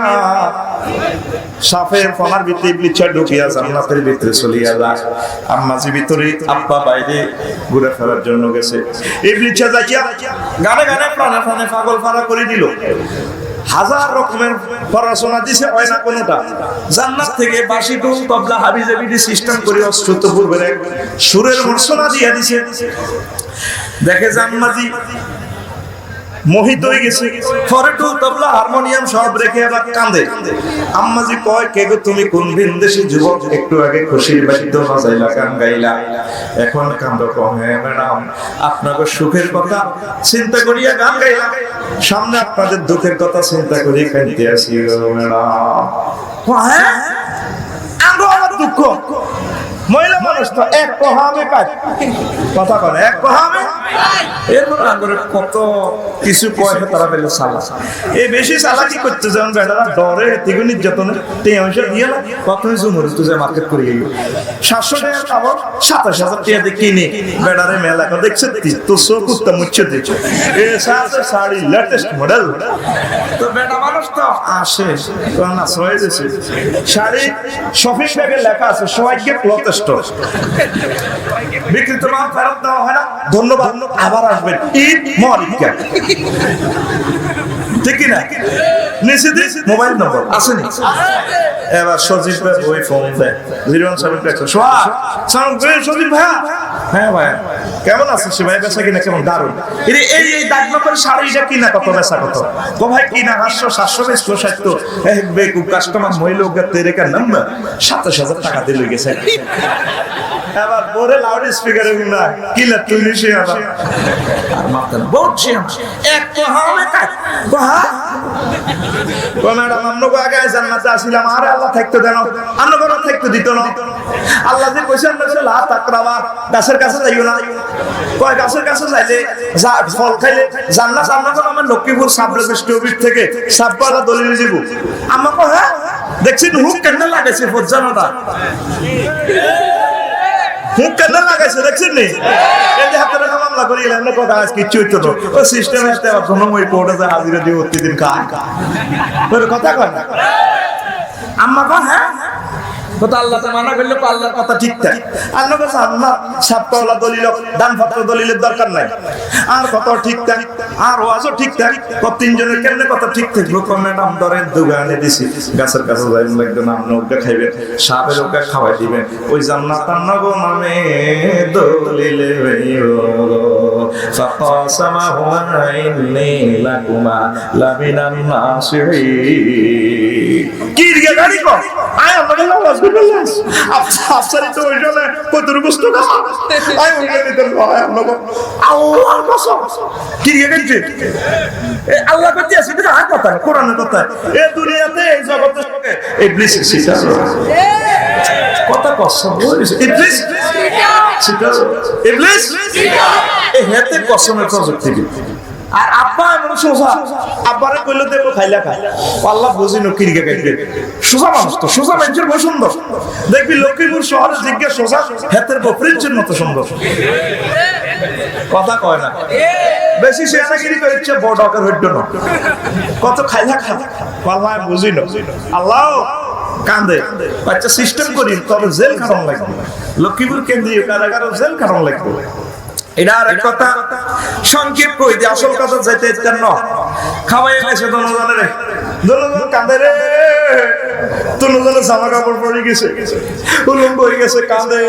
সাফের ফনার ভিতরে ইবলিস ঢুকিয়া জান্নাতের ভিতরে চলিয়া যায় আম্মাজি ভিতরে আব্বা বাইরে ঘুরে ফেরার জন্য গেছে ইবলিস যাইয়া গানে গানে প্রাণে প্রাণে পাগল ফারা করে দিল হাজার রকমের পড়াশোনা দিছে হয় না কোনটা জান্নাত থেকে বাঁশি ঢোল তবলা হাবিজাবি সিস্টেম করে অশ্রুত পূর্বের সুরের মর্ষণা দিয়ে দিছে দেখে জান্নাতি মোহিত হয়ে গেছে পরে ঢোল তবলা হারমোনিয়াম সব রেখে আবার কাঁদে আম্মাজি কয় কে গো তুমি কোন ভিনদেশী যুবক একটু আগে খুশির বাদ্য বাজাইলা গান গাইলা এখন কান্দো কমে ম্যাডাম আপনাকে সুখের কথা চিন্তা করিয়া গান গাইলাম সামনে আপনাদের দুঃখের কথা চিন্তা করি কাঁদতে আসি ম্যাডাম হ্যাঁ আমার দুঃখ মহিলা মানুষ তো এক কহামে পায় কথা বলে এক কহামে এরপর আঙ্গুরে কত কিছু কয় তারা পেলে সালা এই বেশি চালাকি করতে যেমন বেটারা ডরে তিগুনি যতনে টেঁয়সা দিয়ে না কতই জুমুর তুই মার্কেট করে গেল 700 টাকা খাবার 27,000 টাকা দিয়ে কিনে বেটারে মেলা করে দেখছে তো সব কুত্তা মুচ্ছে দিচ্ছে এই সাথে শাড়ি লেটেস্ট মডেল তো বেটা মানুষ তো আসে না সয়ে দিছে শাড়ি শপিং ব্যাগে লেখা আছে সবাইকে ক্লথ স্টোর বিক্রিত মাল ফেরত দেওয়া হয় না ধন্যবাদ আবার আসবেন ঈদ মোবারক ঠিক না নিচে দিস মোবাইল নম্বর আসেনি এবার সজীব ভাই ওই ফোন দেয় 017 সজীব ভাই হ্যাঁ ভাই কেমন আছিস ভাই বেচা কিনা কেমন দারুন এই দাগ নম্বর শাড়িটা কিনা কত বেচা কত তো ভাই কিনা 500 700 760 এক বেকু কাস্টমার মহিলা তেরে কা নাম্বার 27,000 টাকা দিয়ে লই গেছে এবার পরে লাউড স্পিকারে না কিলা তুই নিশে আবার আর মাথা বলছি এক কহামে কাট কহা ম্যাডাম আমনগো আগে জান্নাতে আসিলাম আর আল্লাহ থাকতে দেন আমনগো থাকতে দিত না আল্লাহ যে কইছেন লা তাকরাবা গাছের কাছে যাইও না কয় গাছের কাছে যাইলে ফল খাইলে জান্নাত আমনগো আমার লক্ষ্মীপুর সাবরে স্টপিট থেকে সাবপাড়া দলিল দিব আমাকে হ্যাঁ দেখছেন হুক কেন লাগাইছে ফজ্জানাটা হুক কেন লাগাইছে দেখছেন নি এই যে হাতে রাখা মামলা করি এলাম না কথা আজ কিছু হইতো না ও সিস্টেম আসতে আর ধনময় কোর্টে যা হাজিরা দিয়ে প্রতিদিন কাজ তোর কথা কয় না আম্মা কয় হ্যাঁ কথা আল্লাহতে মানা করলে আল্লাহর কথা ঠিক থাকে আল্লাহ কাছে আল্লাহ সাপকাওয়ালা দলিল দান পাত্র দলিলের দরকার নাই আর কথা ঠিক থাকে আর ওয়াজও ঠিক থাকে কত তিনজনের কেমনে কথা ঠিক থাকলো কমে নাম ধরে দোকানে দিছি গাছের কাছে যাইবেন লাগবে নাম নৌকা খাইবেন সাপের ওকে খাওয়াই দিবেন ওই জান্নাত নগো নামে দলিলে ফাকাসামাহুমা ইন্নী লাকুমা লামিনান নাসিহিন কি রে গাড়ি কো আয় আমাদের আওয়াজ করলাম আফসারি তো ওই জন্য কতর বস্তু না আয় ওই দিতে হয় আমরা আল্লাহর কসম কি রে গাড়ি এ আল্লাহ কইতে আছে এটা আর কথা কোরআনের কথা এই দুনিয়াতে এই জগতে ইবলিস শিকার কথা কসম ইবলিস শিকার ইবলিস শিকার এই হেতে কসমের প্রযুক্তি আর আব্বা এমন সোজা আব্বারে কইলো দেবো খাইলা খাই আল্লাহ বুঝিনো কিরকে খাইবে সোজা মানুষ তো সোজা মানুষের বহু সুন্দর দেখবি লক্ষ্মীপুর শহরে জিজ্ঞেস সোজা হেতের বফরিঞ্চের মতো সুন্দর কথা কয় না বেশি সেনাগিরি করেছে বড় ডকার হইল না কত খাইলা খা আল্লাহ বুঝিনো আল্লাহ কান্দে বাচ্চা সিস্টেম করি তবে জেল খাটন লাগবে লক্ষ্মীপুর কেন্দ্রীয় কারাগারে জেল খাটন লাগবে এটা আর এক কথা সংক্ষেপ কই যে আসল কথা যাইতে ইচ্ছার ন খাওয়াই গেছে দোনোজনের কাঁদে রে দোনোজনের জামা কাপড় পরে গেছে উলঙ্গ হয়ে গেছে কাঁদে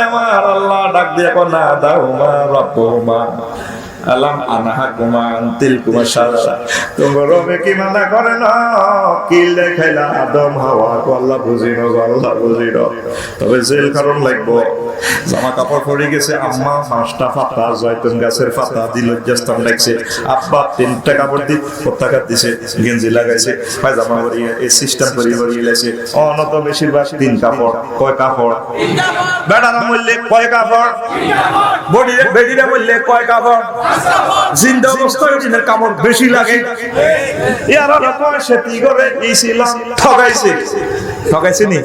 আমার আল্লাহ ডাক দিয়ে না দাও মা রব্বুমা আলাম আনহাকুমা আনতিলকুমা শারা তোমার রবে কি মানা করে না কি লেখাইলা আদম হাওয়া কো আল্লাহ বুঝিনো তবে জেল কারণ লাগবো জামা কাপড় পরে গেছে আম্মা 5টা পাতা জয়তুন গাছের পাতা দিল জাস্তান লাগছে আব্বা 3টা কাপড় দি পতাকা দিছে গেঞ্জি লাগাইছে পায়জামা পরিয়ে এই সিস্টেম পরিয়ে লাইছে অনত বেশিরভাগ 3 কাপড় কয় কাপড় বেটারা বললে কয় কাপড় বেডিরা বললে কয় কাপড় জিন্দা অবস্থায় দিনের কাপড় বেশি লাগে ইয়ারা পয়সা কি করে এইছিলাম ঠগাইছে নি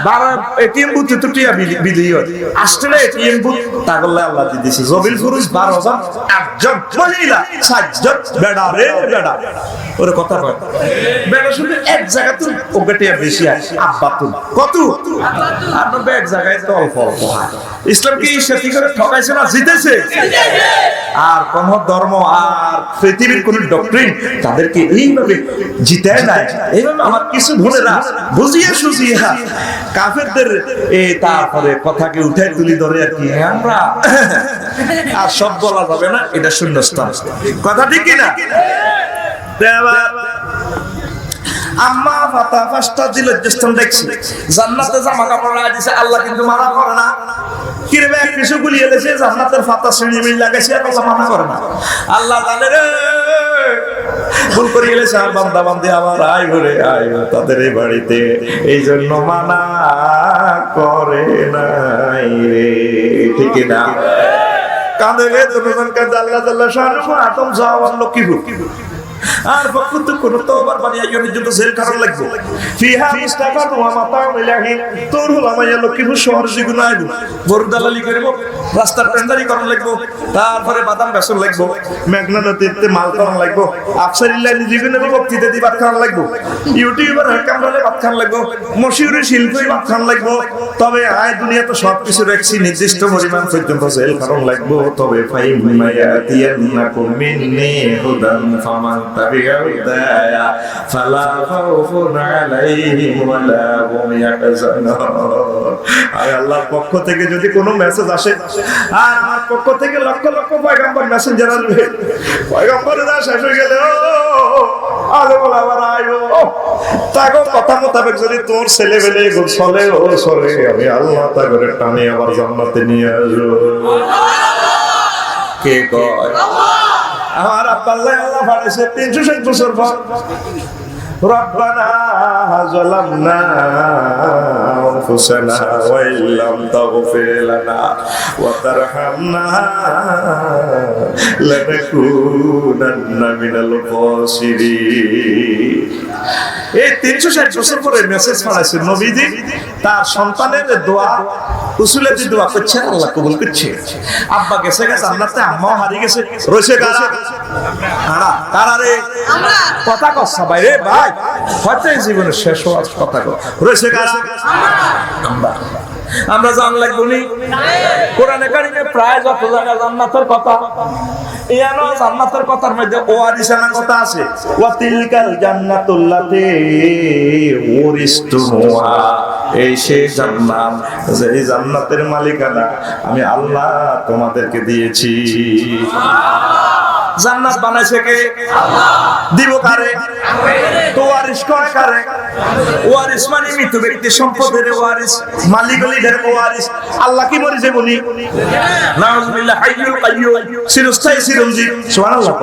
বারা এটিএম বুথে তো টিয়া বিলি হয় আসলে এটিএম বুথ তাগলে আল্লাহ দিয়েছে জবিল পুরুষ 12 জন 8 জন মহিলা 7 জন বেড়া রে বেড়া ওরে কথা কয় বেড়া শুধু এক জায়গাতে ওকে টিয়া বেশি হয় আব্বা তুল কত আর নবে এক জায়গায় তো অল্প অল্প হয় ইসলাম কি সেটি করে ঠগাইছে না জিতেছে আর কোন ধর্ম আর পৃথিবীর কোন ডক্ট্রিন তাদেরকে এইভাবে জিতায় নাই এইভাবে আমার কিছু ভুলেরা বুঝিয়ে সুঝিয়ে কাফেরদের এই তারপরে কথাকে উঠায় তুলি ধরে আর কি আমরা আর সব বলা যাবে না এটা শূন্যস্থান কথা ঠিক কিনা আম্মা ফাতা 5টা দিল জস্তান দেখছি জান্নাতে জামা কাপড় লাগা দিছে আল্লাহ কিন্তু মানা করে না কিরবে এক কিছু গুলিয়ে দিয়েছে জান্নাতের ফাতা শ্রেণী মিল লাগাইছে আল্লাহ মানা করে না আল্লাহ জানে রে ভুল করে গেছে আর বান্দা বান্দি আমার আয় ঘরে আয় তাদের এই বাড়িতে এই জন্য মানা করে নাই রে ঠিক না কাঁদে রে দুজন কাঁদে আল্লাহ জাল্লাহ শানু আতম জাওয়ান লক্ষ্মীপুর আর বকুত কোন তোবার বানিয়ে ইউনিট যত জেল কারণ লাগবে ফিহা মুস্তাফা ওয়া মাতাউ ইলাহি তোর হলো মাইয়া লক্ষ্মীপুর শহর জিগুনা আইবো বরদালালি করব রাস্তার টেন্ডারি করন লাগবে তারপরে বাদাম বেসন লাগবে মেঘনা নদীতে মাল করন লাগবে আফসারিল্লাহ জিগুনা বক্তৃতা দি ভাত খান লাগবে ইউটিউবার ক্যামেরালে ভাত খান লাগবে মশহুরি শিল্পী ভাত খান লাগবে তবে আয় দুনিয়া তো সব কিছু রাখছি নির্দিষ্ট পরিমাণ পর্যন্ত জেল কারণ লাগবে তবে ফাইম মায়াতিয়ান্নাকুম মিন্নি হুদান ফামান তাবিউদায়া ফালা খাউফুন আলাইহিম ওয়ালা হুম ইয়াহজানুন আর আল্লাহর পক্ষ থেকে যদি কোনো মেসেজ আসে আর আমার পক্ষ থেকে লক্ষ লক্ষ পয়গম্বর মেসেঞ্জার আসবে পয়গম্বরেরা শেষ হয়ে গেলে আরে বলা আবার আইও তাগো কথা মোতাবেক যদি তোর ছেলে বেলে চলে ও চলে আমি আল্লাহ তাগরে টানে আবার জান্নাতে নিয়ে আসবো কে কয় আমার আব্বাল্লাহ আল্লাহ বাড়াইছে 360 বছর পর রব্বানা যালামনা আনফুসানা ওয়া ইল্লাম তাগফির লানা ওয়া তারহামনা লানাকুনান্না মিনাল খাসিরিন এই 360 বছর পরে মেসেজ পাঠাইছে নবীজি তার সন্তানের দোয়া উসুলাতি দোয়া করছেন, আল্লাহ কবুল করছে। আব্বা গেছে জান্নাতে, আম্মাও হারিয়ে গেছে, রয়েছে কারা? কারা রে? কথা কচ্ছা ভাই রে ভাই, হয়তো এই জীবনের শেষ হওয়ার কথা কর, রয়েছে কারা? আমরা জান লাগবো নি? কোরআনে কারিমে প্রায় যত জায়গা জান্নাতের কথা, ইয়ানো জান্নাতের কথার মধ্যে ওয়ারিসানা কথা আছে। ওয়া তিলকাল জান্নাতুল্লাতি ওয়ারিসতুমুহা, এই সেই জান্নাত, এই জান্নাতের মালিকানা আমি আল্লাহ তোমাদেরকে দিয়েছি। জান্নাত বানাইছে কে? আল্লাহ। দিব কারে? তো ওয়ারিস করে কারে? ওয়ারিস মানে মৃত ব্যক্তির সম্পদের ওয়ারিস, মালিক লিডার ওয়ারিস। আল্লাহ কি মরে যাবো নি? নাউজুবিল্লাহ, হাইয়ুল কাইয়্যুম, চিরস্থায়ী চিরঞ্জীব। সুবহানাল্লাহ।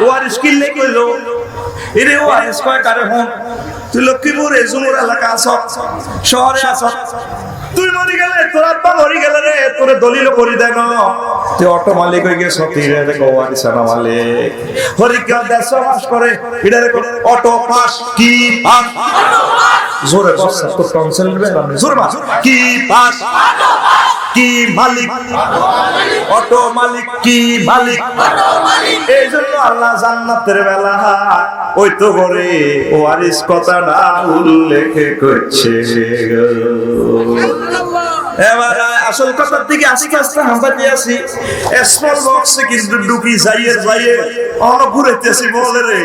ওয়ারিস কি লে কইলো? এরে ওয়ারিস কয় কারে? হন তুই লক্ষ্মীপুরে জুমুর এলাকা আছো, শহরে আছো, তুই মরি গেলে, তোর আব্বা মরি গেলে রে, তোরে দলিল করি দেন, তুই অটো মালিক হয়ে গেছ, ওয়ারিসানা মালিক। হরিকা 150 মাস করে এটা রে অটো পাস কি পাস, জোরে বস তো কাউন্সিল রে, জোরে বস কি পাস, কি মালিক, অটো মালিক, কি মালিক, এই জন্য আল্লাহ জান্নাতের বেলা ওই তো করে ওয়ারিস কথাটা উল্লেখ করছে। এবার আসল কথার দিকে আস্তে আস্তে আমরা দিয়েছি, স্মল বক্সে কিন্তু ঢুকি যাইয়ে যাইয়ে ঘুরেতেছি বলে রে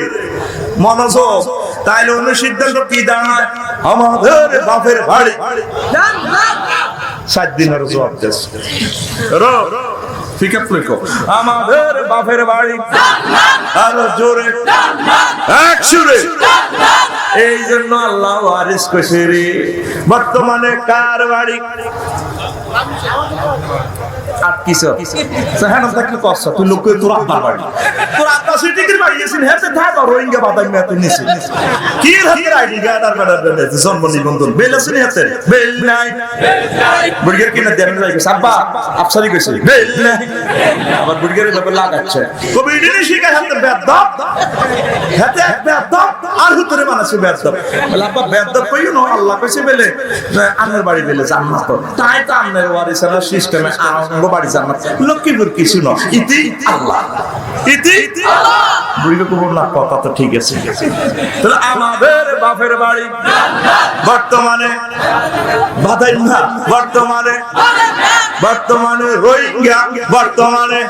মনোযোগ। তাইলে অন্য সিদ্ধান্ত কি দাঁড়ায়? আমাদের বাপের বাড়ি 7 দিনের জবাব দিয়েছে, আমাদের বাপের বাড়ি আরো জোরে এক সুরে। এই জন্য আল্লাহ ওয়ারিস কইছে রে, বর্তমানে কার বাড়ি? আর কিসো সাহানা থাকলে কষ্ট, তুই লোক তোর আব্বার বাড়ি, তোর আব্বা সিটির বাড়ি এসে হেতে থাক রোহিঙ্গা বাদাই মে তুই নিছি কি হাতে আইডি কার্ড আর বেড়া জন্ম নিবন্ধন বেল আছে নি হাতে? বেল নাই, বুড়িয়ার কিনা দেন যাইবে সাব্বা আফসারি কইছে বেল নাই, আবার বুড়িয়ারে ব্যাপার লাগাচ্ছে কবি দিনে শিখা হাতে বেদব, হাতে বেদব আর হুতরে মানছে বেদব। বলে আব্বা বেদব কইও না, আল্লাহ কইছে বেলে আন্নার বাড়ি বেলে জান্নাত, তাই তো আন্নার ওয়ারিসানা সিস্টেমে আঙ্গ বাড়ি জান্নাত। লক্ষ্মীপুর কিছু না, ইতি আল্লাহ, ইতি আল্লাহ। বুড়িকে কবর না, কথা তো ঠিক আছে। তাহলে আমাদের বাপের বাড়ি বর্তমানে বাদাই না, বর্তমানে রোহিঙ্গা, বর্তমানে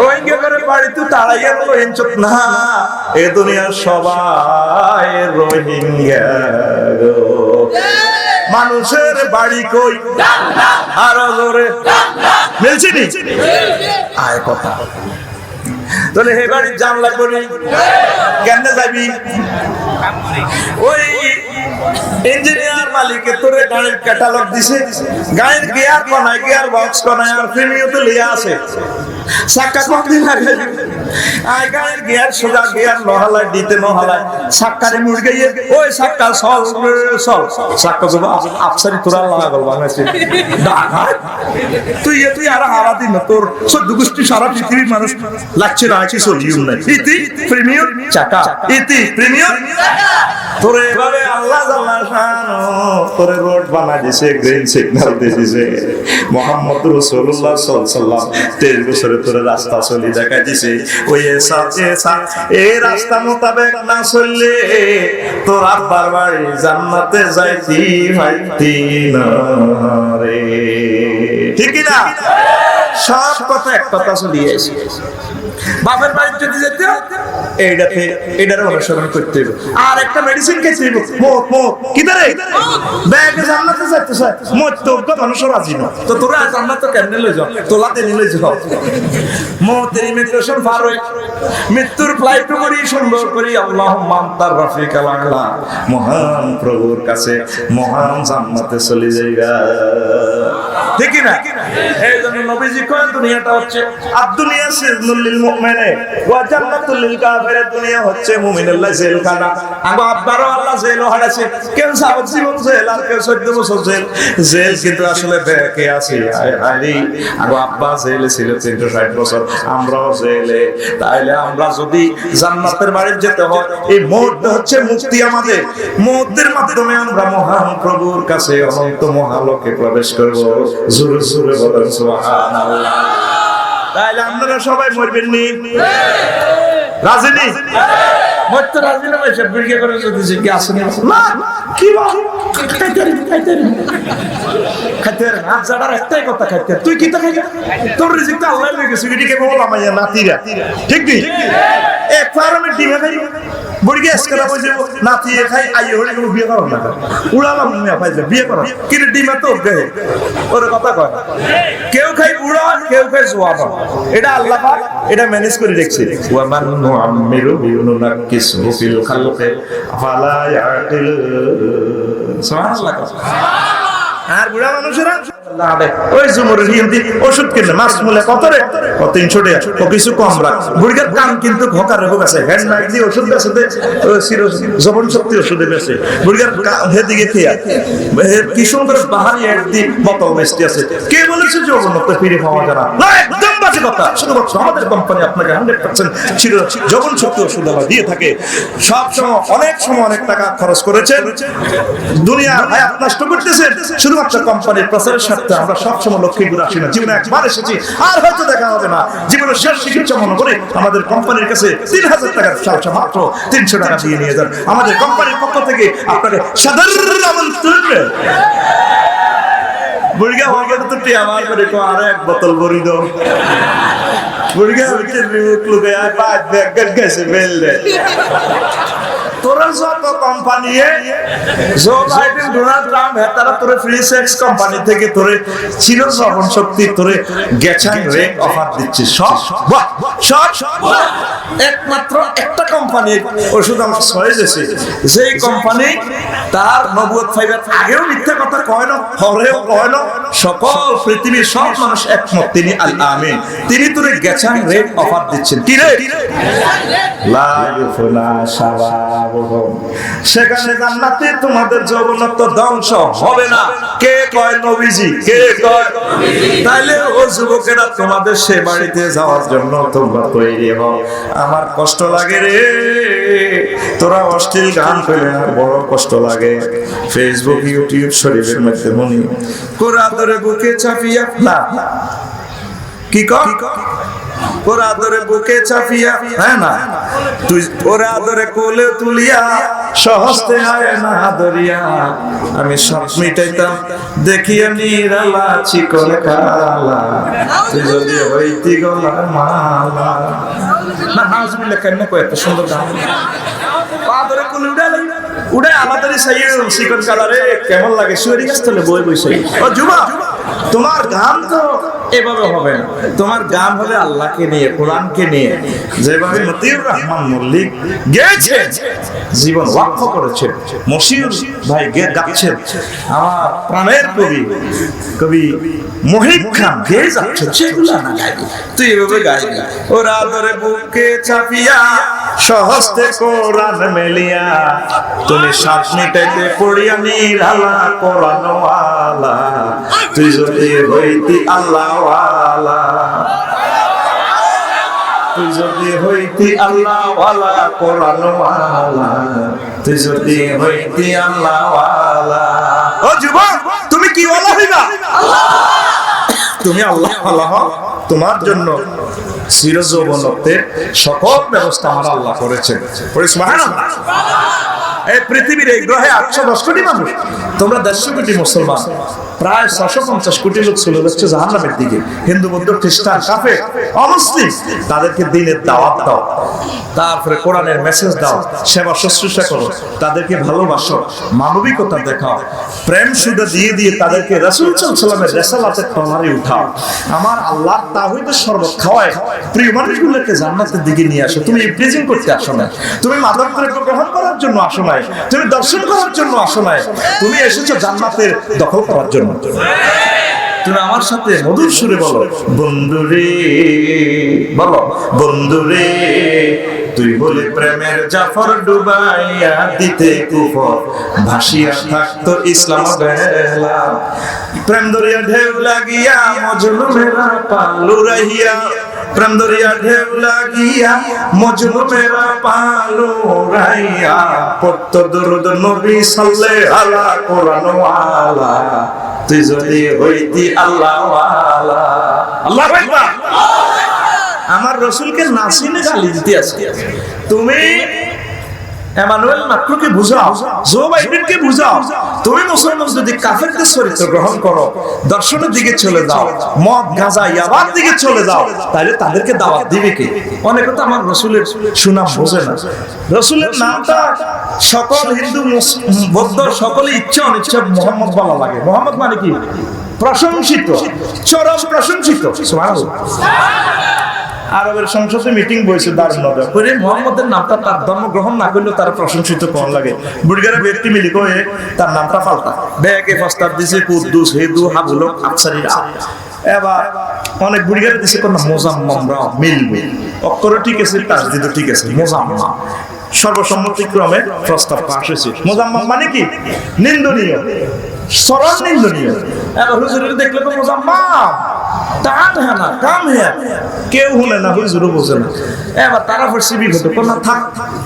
রোহিঙ্গা করে বাড়ি তুই তাড়াইয়া রোহিঞ্চ না, এ দুনিয়ার সবাই রোহিঙ্গা। মানুষের বাড়ি কই? আরো জোরে মিলছে নি? আয় কথা। তাহলে হে বাড়ি জানলা করি কেমনে যাবি? ওই ইঞ্জিনিয়ার মালিকে তোরে গাড়ির ক্যাটালগ দিছে, গাড়ির গিয়ার কোনায়, গিয়ার বক্স কোনায়, আর প্রিমিয়তে লিয়া আছে, চাকা কতদিন লাগে? আর গাড়ির গিয়ার সোজা, গিয়ার নহালায় দিতে নহালায়, চাকারে মুরগে ওই চাকা চল চল, চাকা যাবো আফসারি তোরা লাগাল বানাইছে তুই তুই আর হারা দিন তোর 14 গোষ্ঠী সারা পৃথিবীর মানুষ লাগছে না, আছে চলিও নাই। ইতি প্রিমিয়র চাকা, ইতি প্রিমিয়র তোরে এভাবে আল্লাহ তোরে রোড বানাই দিছে, গ্রিন সিগন্যাল দিছে। মুহাম্মদ রাসূলুল্লাহ সাল্লাল্লাহু আলাইহি ওয়াসাল্লাম 23 বছরে তোরে রাস্তা চলি দেখাই দিছে। ওই এই রাস্তা মোতাবেক না চললে তোর আব্বার বাড়ি জান্নাতে যাইতি পাইতি না রে, ঠিক না? সব কথা এক কথা চলিয়েছে। বাপের বাড়ি যদি যেতে এইটাতে এটার অনুসরণ করতে হবে, আর একটা মেডিসিন খেতে হবে, কি ধরে ব্যাগে জান্নাতে যাইতে চায় মৃত্যুজ্ঞ মানুষও রাজি না, তো তোরা জান্নাত কেমনে লই যাও? তোলাতে নিলে যাও মতের ইমিগ্রেশন পার হই, মৃত্যুর ফ্লাইট করি সুন্দর করি আল্লাহুম্মা আনতার রাফিকাল আলা, মহান প্রভুর কাছে মহান জান্নাতে চলে যাইবা, ঠিক না? এই জন্য নবীজি কয় দুনিয়াটা হচ্ছে আদ-দুনিয়া সিজনুল লিল মুমিনে ওয়া জান্নাতুল লিল কাফির। দুনিয়া হচ্ছে মুমিনের লাই জেলখানা। আগো আব্বারও আল্লাহ জেলও হারাছে, কেউ যাবজ্জীবন জেল আর কেউ 14 বছর জেল। জেল কিন্তু আসলে বেঁকে আছে। আরে আগো আব্বা জেলে ছিল 360 বছর, আমরাও জেলে। তাইলে আমরা যদি জান্নাতের বাড়ি যেতে হয়, এই মুহূর্ত হচ্ছে মুক্তি আমাদের। মুক্তির মাধ্যমে আমরা মহান প্রভুর কাছে অনন্ত মহালোকে প্রবেশ করব। জোরে জোরে বলেন সুবহানাল্লাহ। তাইলে আপনারা সবাই মরবেন নি? রাজি নি? মরতে রাজি না? ভাই সব বিয়ে করে যদি কি আসেন না কি বল খাইতে না যারা একটাই কথা খাইতে তুই কি তা খাই তোর রিজিকটা আল্লাহ লেগেছে এদিকে বল আমায় নাতিরা ঠিক কি এক ফার্মে ডিমে খাই বড়ি গ্যাস করা বসে নাতি খাই আইয়ে হড়ে কোনো বিয়ে করো না উড়ালাম না ভাই বিয়ে করো কি ডিমে তো গায়ে ওর কথা কয় কেউ খাই উড়া কেউ খাই জোয়াবা এটা আল্লাহ পাক এটা ম্যানেজ করে রেখেছে ওয়া মান নুআম্মিরু বিউনুনাকিসু ফিল খালqi ফালা ইয়াকিল সুবহানাল্লাহ। আর বুড়া মানুষেরা ওই জুমুরের হিন্দি ওষুধ কিনে মাছ মূলে কত রে 300 টাকা ও কিছু কম রাখ। বুড়ির কান কিন্তু ঘোকার রোগ আছে, হ্যান্ড মাইক দিয়ে ওষুধ বেচে সিরো জবন শক্তি ওষুধে বেচে বুড়ির হেদিকে খেয়া কি সুন্দর বাহারি এক দি বোতল বেচতে আছে। কে বলেছে যৌবনত্ব ফিরে পাওয়া যায় না? একদম বাজে কথা। শুধুমাত্র আমাদের কোম্পানি আপনাকে 100% সিরো জবন শক্তি ওষুধ দিয়ে থাকে। সব সময় অনেক সময় অনেক টাকা খরচ করেছেন, দুনিয়ার হায়াত নষ্ট করতেছেন শুধুমাত্র কোম্পানির প্রচারের স্বার্থে। আমরা সবসময় লক্ষ্মী ঘুরে আসি না, জীবনে একবার এসেছি আর হয়তো দেখা হবে না। জীবনের শেষ চিকিৎসা মনে করে আমাদের কোম্পানির কাছে 3000 টাকার সালসা মাত্র 300 টাকা দিয়ে নিয়ে যান। আমাদের কোম্পানির পক্ষ থেকে আপনাকে সাধারণ আমন্ত্রণ। বুড়িগা হয়ে তো আমার করে আর এক বোতল ভরি দাও। বুড়িগা লুকে আর 5 ব্যাগ গেছে বেললে তোরা যত company Joe Biden Donald Trump তারা তোরে ফ্রি সেক্স কোম্পানি থেকে তোরে চির শ্রবণ শক্তি তোরে গেছান রেট অফার দিচ্ছে। সব একমাত্র একটা কোম্পানি ওষুধ আমার সয়ে গেছে, যেই কোম্পানি তার নবুয়ত ফাইবার আগেও মিথ্যা কথা কয় না, পরেও কয় না। সকল পৃথিবীর সব মানুষ একমত তিনি আল আমিন। তিনি তোরে গেছান রেট অফার দিচ্ছেন। কি রে? লা ইউফনা শাবাবুহুম, সেখানে জান্নাতে তোমাদের যৌবনত্ব ধ্বংস হবে না। কে কয়? নবীজি। কে কয়? তাইলে ও যুবকেরা তোমাদের সে বাড়িতে যাওয়ার জন্য তোমরা তৈরি হও। আমার কষ্ট লাগে রে, তোরা অশ্লীল গান পেলে আমার বড় কষ্ট লাগে। ফেসবুক ইউটিউব শরীফের মধ্যে মনি কোরআন ধরে বুকে চাপিয়া না কি কর ওরা আদরে বুকে চাপিয়া, হ্যাঁ না তুই ওরা আদরে কোলে তুলিয়া সহস্তে আয় না দরিয়া। আমি সব মিটাইতাম দেখিয়া নিরালা চিকন কালা, তুই যদি হইতি গলার মালা। না নাজমিল্লাহ কেন কয় এত সুন্দর গান আদরে কোলে উড়ে আমাদের চিকন কালারে কেমন লাগে? সুরি গাছ তলে বই বসে। ও যুবা, তোমার গান তো এভাবে হবে না। তোমার গান হবে আল্লাহকে নিয়ে, কোরআনকে নিয়ে, যেভাবে মতিউর রহমান মল্লিক গেয়েছেন, জীবন ওয়াক্ফ করেছেন। মশিউর ভাই গাচ্ছেন, আমার প্রাণের কবি কবি মহিব খান গেয়ে যাচ্ছে, সেগুলো না গাইবি, তুই এভাবে গাইবি। ওরা ধরে বুকে চাপিয়া সহস্তে কোরআন মেলিয়া, তুমি 7 মিনিটে পড়িয়া নিরালা কোরআন ওয়ালা, তুই যদি হইতি আল্লাহ ওয়ালা, তুই যদি হইতি আল্লাহ ওয়ালা কোরআন ওয়ালা, তুই যদি হইতি আল্লাহ ওয়ালা। ও যুবক, তুমি কি ওয়ালা হইবা? আল্লাহ। তুমি আল্লাহ ওয়ালা হও, তোমার জন্য চির যৌবনত্বের সকল ব্যবস্থা আমার আল্লাহ করেছেন। সুবহানাল্লাহ। এই পৃথিবীর এই গ্রহে 810 কোটি মানুষ, তোমরা 150 কোটি মুসলমান, প্রায় 650 কোটি লোক চলে যাচ্ছে জাহান্নামের দিকে। হিন্দু, বৌদ্ধ, খ্রিস্টান, কাফের, অমুসলিম, তাদেরকে দিনের দাওয়াত দাও, তারপরে কোরআনের মেসেজ দাও, সেবা শুশ্রূষা করো, তাদেরকে ভালোবাসো, মানবিকতা দেখাও, প্রেম সুদা দিয়ে দিয়ে তাদেরকে রাসূল সাল্লাল্লাহু আলাইহি ওয়াসাল্লামের রিসালাতের তলারে উঠাও। আমার আল্লাহ তাওহীদের শরবত খাওয়ায় প্রিয় মানুষগুলোকে জান্নাতের দিকে নিয়ে আসো। তুমি প্রেজেন্ট করতে আসো না, তুমি মাদক দ্রব্য গ্রহণ করার জন্য আসো নাই, তুমি দর্শন করার জন্য আসো নাই, তুমি এসেছো জান্নাতের দখল করার জন্য। তুমি আমার সাথে মধুর সুরে বলো, বন্ধুরে, বলো বন্ধুরে, তুই বলে প্রেমের জাফর ডুবাইয়া দিতে কুফর, ভাসিয়া থাকতো ইসলাম বেলা। প্রেম দরিয়া ঢেউ লাগিয়া মজলুমেরা পালু রাহিয়া, প্রেম দরিয়া ঢেউ লাগিয়া মজলুমেরা পালু রাহিয়া, পড়ত দরুদ নবী সাল্লাল্লাহু আলা কোরআন ওয়ালা, তুই যদি হইতি আল্লাহ ওয়ালা। আল্লাহু আকবার। আমার রাসূলকে নাসিনে গালি দিতে আছে, তুমি এমানুয়েল মাক্রুকে বুঝাও, জো বাইডেনকে বুঝাও, তুমি মুসলমান যদি কাফেরদের চরিত্র গ্রহণ করো, দর্শনের দিকে চলে যাও, মদ গাঁজা ইয়াবার দিকে চলে যাও, তাহলে তাদেরকে দাওয়াত দিবে কে? অনেকে তো আমার রাসূলের সুনাম বোঝে না। রাসূলের নামটা সকল হিন্দু বৌদ্ধ সকলে ইচ্ছা অনিচ্ছা মুহাম্মদ বলা লাগে। মুহাম্মদ মানে কি? প্রশংসিত, চরম প্রশংসিত। সুবহানাল্লাহ। আরবের সংসদে মিটিং বইছে দারুণভাবে করে মুহাম্মদের নামটা তার ধর্ম গ্রহণ না করলেও তার প্রশংসিত কোন লাগে। বুড়িগারা ব্যক্তি মিলি কয়ে তার নামটা পাল্টা ব্যাগে প্রস্তাব দিছে কুদ্দুস হেদু হাবুল আফসারিরা। এবার অনেক বুড়িগারা দিছে কোন মোজাম্মামরা মিলবে, অক্ষর ঠিক আছে, তাসদিদ ঠিক আছে, মোজাম্মা। সর্বসম্মতিক্রমে প্রস্তাব পাশ হয়েছে। মোজাম্মাম মানে কি? নিন্দনীয়, সরল নিন্দনীয়। এবার হুজুরের দেখলে তো মোজাম্মাম টান হ্যাঁ না কাম হ্যাঁ, কেউ শুনে না, হুজুরও বোঝে না। এবার তারা পড়ছে বিগত কোন থাক,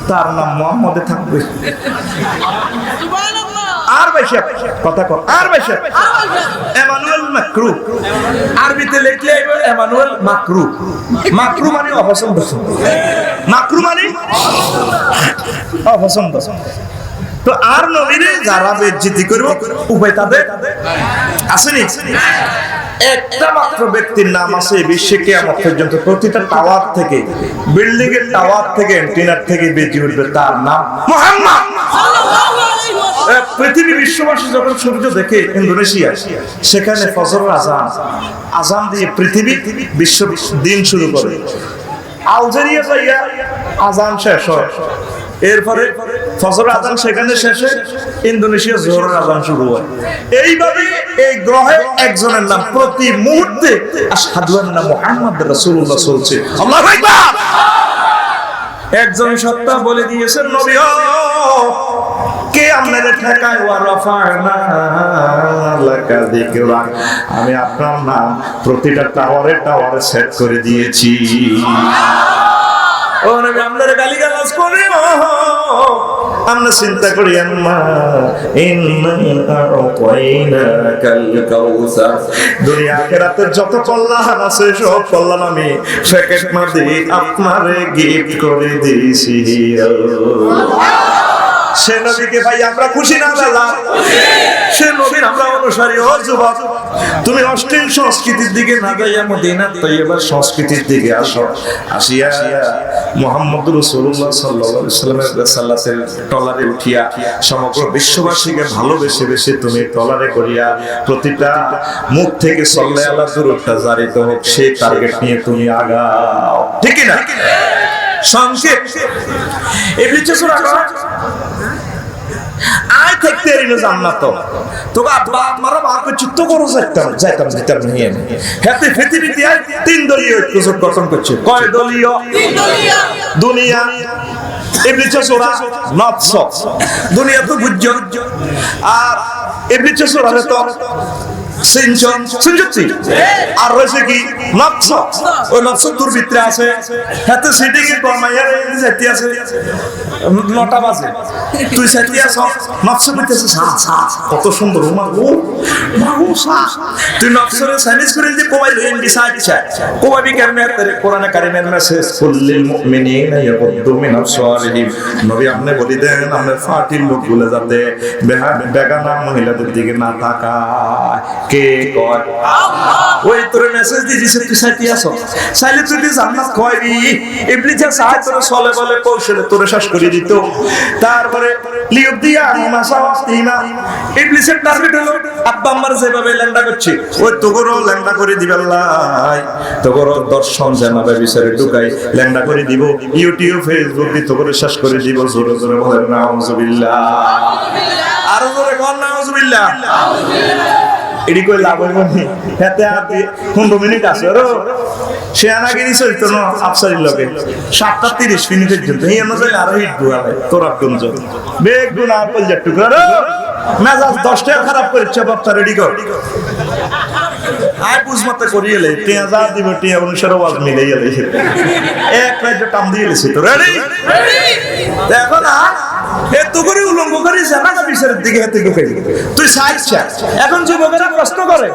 তার নাম মুহাম্মদে থাকবে। আর বেশি কথা কর, আর বেশি এমানুয়েল মাকরু আরবিতে লিখলে এমানুয়েল মাকরু। মাকরু মানে অপছন্দ, মাকরু মানে অপছন্দ। তো আর নবীরে যারা বেজ্জতি করব উপায় তাদের আসেনি। একটা মাত্র ব্যক্তির নাম আছে বিশ্বে কিয়ামত পর্যন্ত, প্রতিটা টাওয়ার থেকে, বিল্ডিং এর টাওয়ার থেকে, এন্টিনার থেকে বেজে উঠবে, তার নাম মুহাম্মদ সাল্লাল্লাহু আলাইহি ওয়াসাল্লাম। পৃথিবী বিশ্ববাসী যখন সূর্য দেখে ইন্দোনেশিয়া, সেখানে ফজরের আজান, আজান দিয়ে পৃথিবী বিশ্ব দিন শুরু করে। আলজেরিয়া যাইয়া আজান শেষ হয়, এরপরে ফজর আজান সেখানে শেষে ইন্দোনেশিয়া জোহরের আজান শুরু হয়। এইভাবে এই গ্রহে একজনের নাম প্রতি মুহূর্তে আশহাদু আন্না মুহাম্মাদুর রাসূলুল্লাহ চলছে। আল্লাহু আকবার। একজন সত্তা বলে দিয়েছেন, নবী কে আপনাদের ঠেকায়, ওয়া রাফা'না লাকা যিকরাক, আমি আপনার নাম প্রতিটা টাওয়ারে টাওয়ারে সেট করে দিয়েছি। ও নবী আপনারা গালিগালাজ করে আমরা চিন্তা করি, আম্মা ইন্না আ'তাইনাকাল কাউসার, দুনিয়া আখিরাতের যত কল্যাণ আছে সব কল্যাণ আমি প্যাকেট মাঝে আপনারে গিফট করে দিয়েছি। সে নবীকে ভাই আমরা খুশি না দাদা? সে নবীর আমরা অনুসারী। ও যুবক, তুমি অশ্লীল সংস্কৃতির দিকে না যাইয়া মদিনা তৈয়বার সংস্কৃতির দিকে আসো। আসিয়া মুহাম্মদ রাসূলুল্লাহ সাল্লাল্লাহু আলাইহি ওয়াসাল্লামের রিসালাতের টলারে উঠিয়া সমগ্র বিশ্ববাসীকে ভালোবেসে বেশে তুমি টলারে করিয়া প্রতিটা মুখ থেকে সাল্লাল্লাহু আলাইহি দুরূদটা জারিত হোক, সেই টার্গেট নিয়ে তুমি আগাও। ঠিক না? সংক্ষেপ ইবলিস সূরা আয় থাকতে এরিনো জান্নাত তো আব্বা আমারা বাকি চিত্ত করো যাইতাম দিতাম নিয়ে হেতে পৃথিবীতে আই তিন দলীয় ঐক্য গঠন করছে। কয় দলীয়? তিন দলীয়। দুনিয়া, ইবলিস সূরা নফস, দুনিয়া তো বুঝছো, আর ইবলিস সূরা তো আর রয়েছে কি নফস। ওই নফস তোর ভিতরে আছে, হাতে সিটিং এর কমাইয়া যেতে আছে 9টা বাজে, তুই সেটি আছ নফস কইতেছে কত সুন্দর উমা ও মাগো সা, তুই নফসরে সাইনিস করে যে কোবাই লইন দিছাইছা কোবাবি কেমনে তেরে কোরআনে কারিমের মেসেজ কুল্লিল মুমিনিনা ইয়াকুদ্দু মিন আবসারিহিম। নবী আপনি বলি দেন আমাদের ফাটিল লোকগুলো যাতে বেগানা মহিলাদের দিকে না তাকায়। কে কয়? আল্লাহ। ওই তোর মেসেজ দিছিস তুই সাইতে আছো, সাইলে তুই জান্নাত কইবি। ইবলিস সাহায় তোর চলে বলে কৌশলে তোর শেষ করে দিত। তারপরে লিউদিয়া মাসাওয়াতিমা, ইবলিসের টার্গেট হলো আব্বা আম্মার যেভাবে ল্যাংডা করছে ওই তোগরও ল্যাংডা করে দিবে আল্লাহ, তোগরও দর্শন জানাবে বিচারে ঢুকাই ল্যাংডা করে দিব, ইউটিউব ফেসবুক দিয়ে তোগরও শেষ করে দিব। জোরে জোরে বলেন নাউজুবিল্লাহ, আরো জোরে বলেন নাউজুবিল্লাহ। এডি কই লাভ হইব নি হেতে আতে 15 মিনিট আছে রো সে আনাগিরি চলতো না আফসারির লগে 7:30 মিনিটের জন্য এই অনুযায়ী আরো হিট দুয়ালে তোরা গুঞ্জ বেগ গুনা কল জট্টু করো মেজাজ 10টা খারাপ করেছে বাচ্চা রেডি কর আই বুঝমতে করিয়েলে টিয়া দিব টিয়া অনুসারে ওয়াজ মিলে গেলে এক রাজ্য টাম দিয়ে গেছে তো রেডি দেখো না এত করে উলঙ্গ করে জানা বিচারের দিকে হাতে ঢুকে তুই সাইচ্ছা এখন যুবকেরা প্রশ্ন করে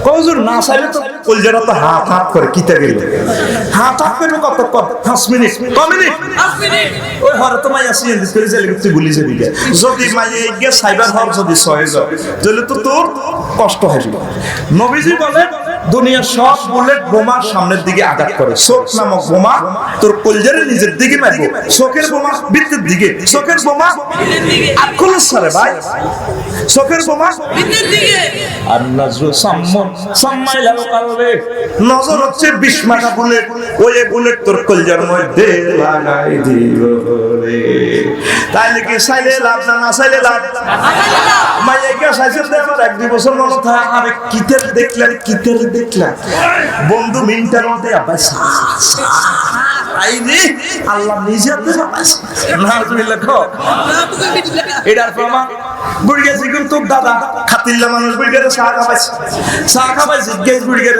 কৌজুর না চাইলে তো কলজারা তো হাত হাত করে কিতে গেল হাত হাত করে কতক্ষণ 5 মিনিট মিনিট 5 মিনিট ওই হরে তো মাই আসি এন্ড করে যাইলে তুই ভুলি যাবি যদি মাই গিয়ে সাইবার হল যদি সহে যায় তাহলে তো তোর কষ্ট হবে নবীজি বলে দুনিয়ার সব বুলেট বোমা সামনের দিকে আঘাত করে চোখ নামক বোমা তোর কলজারে নিজের দিকে মারবে চোখের বোমা ভিতরের দিকে চোখের বোমা আকুল সারে ভাই চোখের বোমা ভিতরের দিকে আর নজর সম্মাইলা কালবে নজর হচ্ছে 20 মাথা বুলেট ওই বুলেট তোর কলজার মধ্যে লাগাই দিব রে তাইলে কি চাইলে লাভ না চাইলে লাভ মাইয়া কে চাইছে আমার 1-2 বছর মনে থাকে আরে কিতের দেখলাম বন্ধু মিনিটের মধ্যে আব্বাস আইনি আল্লাহ নিজে হাতে বানাইছে নাউজুবিল্লাহ কো এটার প্রমাণ বুড়িয়া জিগুন তো দাদা খাতিল্লা মানুষ বুড়িয়ারে চা খাবাইছে গেস বুড়িয়ার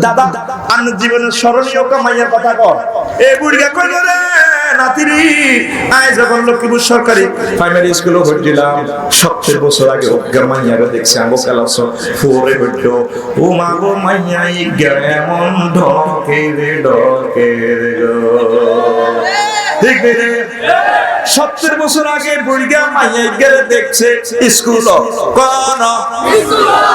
দাদা আন্ন জীবনের স্মরণীয় কামাইয়ার কথা কর এই বুড়িয়া কইল রে নাতিরি আয় যখন লক্ষ্মীপুর সরকারি প্রাইমারি স্কুলে ভর্তি দিলাম 70 বছর আগে ওগা মাইয়ারে দেখছি আঙ্গো ক্লাস 4 এ ভর্তি ও মা গো মাইয়াই কেমন ঢকে রে গো ঠিক রে 70 বছর আগে বুড়িয়া মাইয়াই গেলে দেখছে স্কুল কোন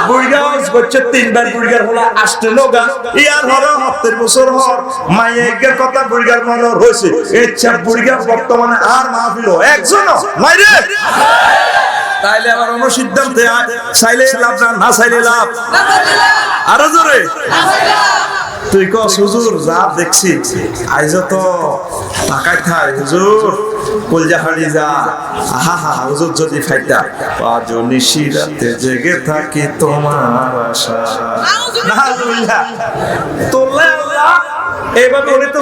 বুড়িয়া হচ্ছে 3 বার বুড়িয়ার হলা আসতে লগা ইয়ার হলো 70 বছর হল মাইয়াইয়ের কথা বুড়িয়ার মনে হইছে ইচ্ছা বুড়িয়া বর্তমানে আর মাহফিল একজন মাইরে তাইলে আবার অনুসিদ্ধান্তে চাইলে লাভ না চাইলে লাভ আরো জোরে তুই কস হুজুর যা দেখছি আইজ তো টাকায় খাই হুজুর কলজা হাড়ি যা আহা হুজুর যদি ফাইটা আজ নিশিরাতে জেগে থাকি তোমার আশা নাউজুবিল্লাহ তোল্লা আল্লাহ এভাবে উনি তো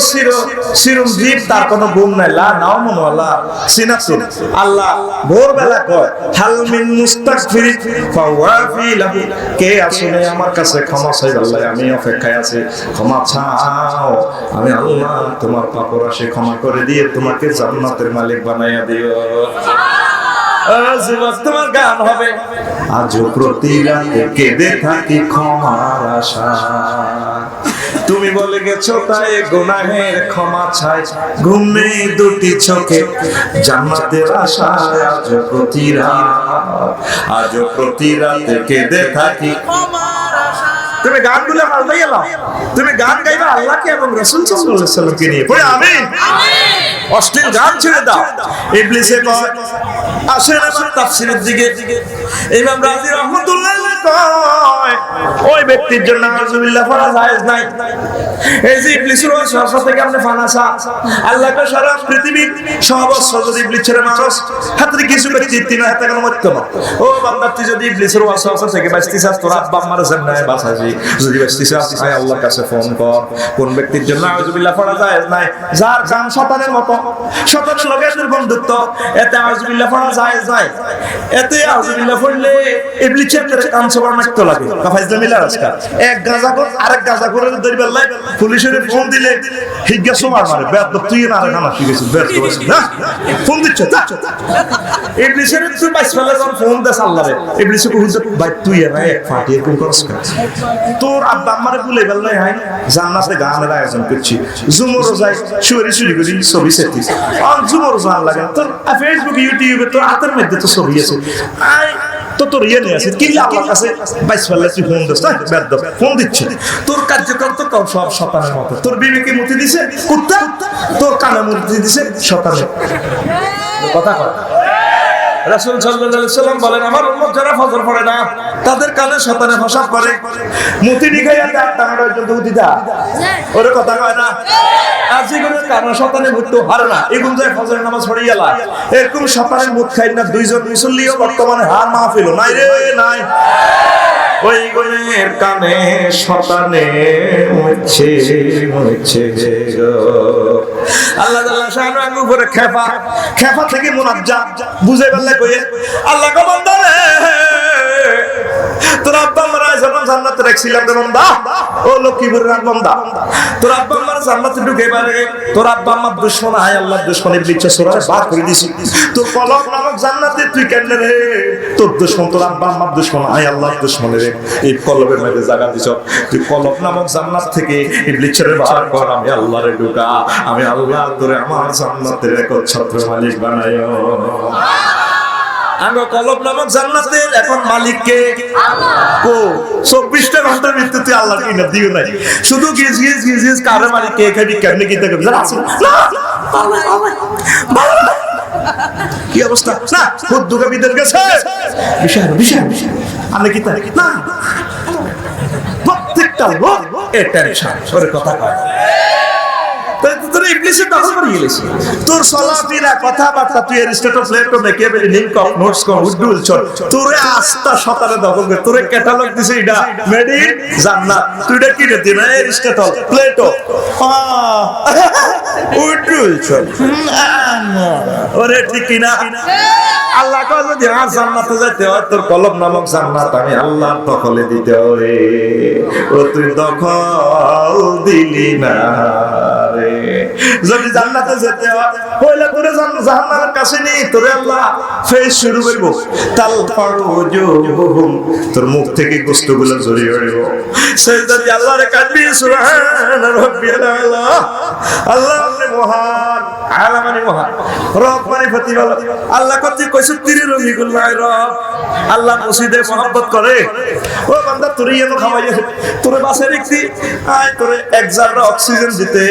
সিরুম জীব তার কোনো গুম নাই লা নাও মনওয়ালা সিনাসুন আল্লাহ ভোরবেলা কয় হাল মিন মুস্তাগফিরিন ফাওয়াফি লাহু কে আসলে আমার কাছে ক্ষমা চাই আল্লাহ আমি অপেক্ষায় আছি ক্ষমা চাও আমি আল্লাহ তোমার পাপ রাশি ক্ষমা করে দিয়ে তোমাকে জান্নাতের মালিক বানাইয়া দিও আজ তোমার গান হবে আজ প্রতি রাতে কেঁদে থাকি ক্ষমার আশা তুমি বলে গেছো তাই গুনাহের ক্ষমা চাই ঘুমে দুটি চোখে জান্নাতের আশায় আজ প্রতি রাতে কেঁদে থাকি ক্ষমার আশা তুমি গানগুলো ভালো গেলাম তুমি গান গাইবা আল্লাহকে এবং রাসূল সাল্লাল্লাহু আলাইহি ওয়াসাল্লামকে নিয়ে পড়ে আমিন অশ্লীল গান ছেড়ে দাও ইবলিসে কয় আসেন আমার তাফসীরের দিকে ইমাম রাজি রাহমাতুল্লাহ কয় ওই ব্যক্তির জন্য নাউজুবিল্লাহ পড়া জায়েজ নাই এই যে ইবলিসের ওয়াসওয়াসা থেকে আপনি ফানাসা আল্লাহকে সারা পৃথিবীর সহবস্ত যদি ইবলিস ছেড়ে মানুষ হাতে কিছু করতে তিন হাতে কোনো মত না ও বান্দা তুই যদি ইবলিসের ওয়াসওয়াসা থেকে বাঁচতে চাস তোর আব্বা আম্মার জান্নাতে বাঁচাবি যদি বাঁচতে চাস আয় আল্লাহর কাছে ফোন কর কোন ব্যক্তির জন্য নাউজুবিল্লাহ পড়া জায়েজ নাই যার গান শয়তানের মতো শয়তানের লগের বন্ধুত্ব এতে নাউজুবিল্লাহ পড়া জায়েজ নাই এতে নাউজুবিল্লাহ পড়লে ইবলিসের কান সবার মারতে লাগে ফাইজলামিলা রাস্তা এক গাঁজা কর আরেক গাঁজা করে ধরি বেলায় পুলিশের ফোন দিলে হিজ্ঞা সোমার মারে বেদ তুই না আর খানা ঠিক আছে বেদ না ফোন দিচ্ছে তা ইবলিসের তুই বাইস ফেলে যখন ফোন দেস আল্লাহরে ইবলিসে কই হুজুর ভাই তুই না এক ফাটি এরকম করছ তোর আব্বা আমারে বলে বেলায় হাই জান্নাতে গানের আয়োজন করছি জুমর রোজায় শুয়ারি শুরি করি ছবি সেটি আর জুমর রোজা লাগে তোর ফেসবুক ইউটিউবে তোর হাতের মধ্যে তো ছবি আছে আই তো তোর ইয়ে নিয়ে আছে কি আল্লাহর কাছে বাইশ ফেলে তুই ফোন দিস না বেদ ফোন দিচ্ছে তোর কার্যক্রম তো সব শয়তানের মতো তোর বিবেকে মুতি দিছে কুত্তা তোর কানে মুতি দিছে শয়তানের কথা কয় রাসূল সাল্লাল্লাহু আলাইহি সাল্লাম বলেন আমার উম্মত যারা ফজর পড়ে না তাদের কানে শয়তানে ফসাদ করে মুতি দিখাইয়া টানা পর্যন্ত মুতি দা ওরে কথা কয় না আজি করে কানে শয়তানে মুতি হারে না এগুন যায় ফজরের নামাজ পড়ে গেলা এরকম শয়তানের মুত খাই না দুইজন মুসল্লিও বর্তমানে হার মাহফিল নাই রে নাই ওই গুণের কানে শতানে মুছে মুছে গো। আল্লাহ তাআলা শান উপরে খেফা খেফা থেকে মুনাজ্জাত বুঝে বললে কইয়ে আল্লাহ গো বান্দা রে তোর আব্বা মারা যখন জান্নাতে রাখছিলাম রে বান্দা ও লক্ষ্মীপুরের বান্দা তোর আব্বা মারা জান্নাতে ঢুকে পারে তোর আব্বা আমার দুশমন আয় আল্লাহর দুশমনের বিচ্ছা সরারে বাদ করে দিছি তোর কলব নামক জান্নাতে তুই কেমনে রে তোর দুশমন তোর আব্বা আমার দুশমন আয় আল্লাহর দুশমনের এই কলবের মধ্যে জায়গা দিছ তুই কলব নামক জান্নাত থেকে ইবলিসের বার কর আমি আল্লাহরে ঢুকা আমি আল্লাহ তোরে আমার জান্নাতের এক ছত্র মালিক বানায়ো আঙ্গ কলব নামক জান্নাতের এখন মালিক কে কো 24টা ঘন্টার ভিতরে তুই আল্লাহর কিনা দিও নাই শুধু গিজ কারে মালিক কে এখানে কেমনে কি দেখবে জানা আছে কি অবস্থা না খুব দুঃখ বিদের গেছে বিষয় আমি কি তাই না প্রত্যেকটা লোক এই টেনশন ওর কথা কয় তোর ইংলিশে দখল করে গেছিস তোর সলাফিরা কথাবার্তা তুই এরিস্টটল প্লেটো মেকিয়াভেলি নিমকফ নোটস কম উডুল চল তোরে আস্থা শতারে দখল করে তোরে ক্যাটালগ দিছে এটা মেড ইন জান্নাত তুই এটা কি রে না এরিস্টটল প্লেটো উডুল চল ওরে ঠিক কি না আল্লাহ কয় যদি আর জান্নাতে যেতে হয় তোর কলব নামক জান্নাত আমি আল্লাহর দখলে দিতে হবে ও তুই দখল দিলি না রে যদি জান্নাতে যেতে হয় হইলে তোরে জাহান্নামের কাছে নি তোরে আল্লাহ ফেস শুরু করব তাল ফারুজুহুম তোর মুখ থেকে গোশতগুলো ঝরিয়ে পড়ব সেজদা দিয়ে আল্লাহরে কাঁদবি সুবহান রাব্বিয়াল আলা আল্লাহ আপনি মহান আলামানি মহান রব মানে ফতিবাল আল্লাহ কতি কইছে তিরি রবিকুল্লাহ রব আল্লাহ মসজিদে মোহাব্বত করে ও বান্দা তোরে এনো খাওয়াইয়া তোরে বাসে রেখছি আয় তোরে এক জাররা অক্সিজেন দিতে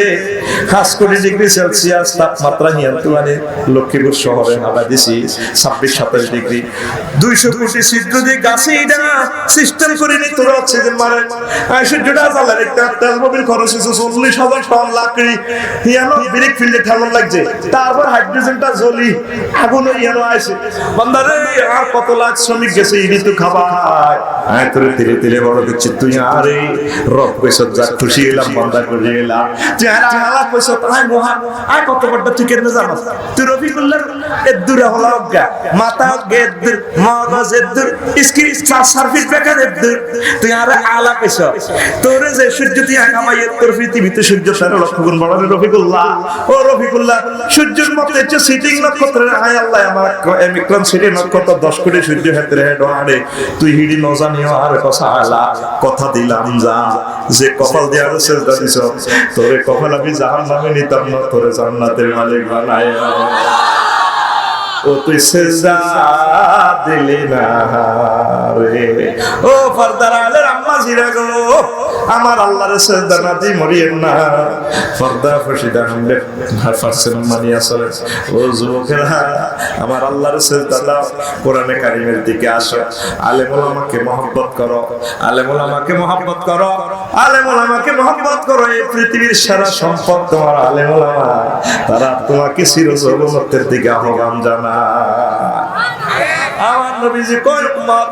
5 ডিগ্রি সেলসিয়াস তাপমাত্রা নিয়ন্ত্রণে লক্ষ্মীপুর শহরে হাওয়া দিছি 26-27 ডিগ্রি 200 কোটি ছিদ্র দিয়ে গাছে এটা সিস্টেম করে নি তোর অক্সিজেন মারে আয় সূর্যটা জ্বালা একটা তেল মোবিল খরচ হইছে 40,000 টন লাকড়ি ইয়ানো ব্রেক ফিল্ডে ঠান্ডা লাগছে তারপর হাইড্রোজেনটা জ্বলি আগুন ইয়ানো আইছে বান্দারে আর কত লাখ শ্রমিক গেছে ইনি তো খাবার আয় তোরে ধীরে ধীরে বড় করছিস তুই আরে রব কইছ যা খুশি হইলাম বান্দা করে এলাম তুই আর আল্লাহ কইছ তাই মহান আর কত বড় তুই কেন জানাস তুই রফিকুল্লাহ এদুরা হলো গা মাথা গেদুর মগজ এদুর ইসকি সার্ভিস বেকার এদুর তুই আর আলা কইছ তোরে যে সূর্য তুই আগামাই তোর পৃথিবীতে সূর্য 13 লক্ষ গুণ বড় রফিকুল্লাহ ও রফিকুল্লাহ সূর্যের মধ্যে যে সিটিং নক্ষত্রের আয় আল্লাহ আমার এমিক্রন সিটি নক্ষত্র 10 কোটি সূর্য হেতরে ডোয়ারে তুই হিডি ন জানিও আর কথা আলা কথা দিলাম যা যে কপাল দিয়া সেজদা দিছ তোরে কপাল আমি জাহান্নামে নিতাম না তোরে জান্নাতের মালিক বানায় ও তুই সেজদা দিলি না রে ও পর্দার আলের আম্মা জিরা গো আমার আল্লাহর সেজদা না দি মরিয়েন না পর্দা ফসিদা হামলে ফারসেন মানিয়া চলে ও যুবকেরা আমার আল্লাহর সেজদা দাও কোরআনে কারিমের দিকে আসো আলেম ওলামাকে মহব্বত করো আলেম ওলামাকে মহব্বত করো আলেম ওলামাকে মহব্বত করো এই পৃথিবীর সারা সম্পদ তোমার আলেম ওলামা তারা তোমাকে চিরযৌবনত্বের দিকে আহ্বান জানায় আমার নবীজি কয় উম্মত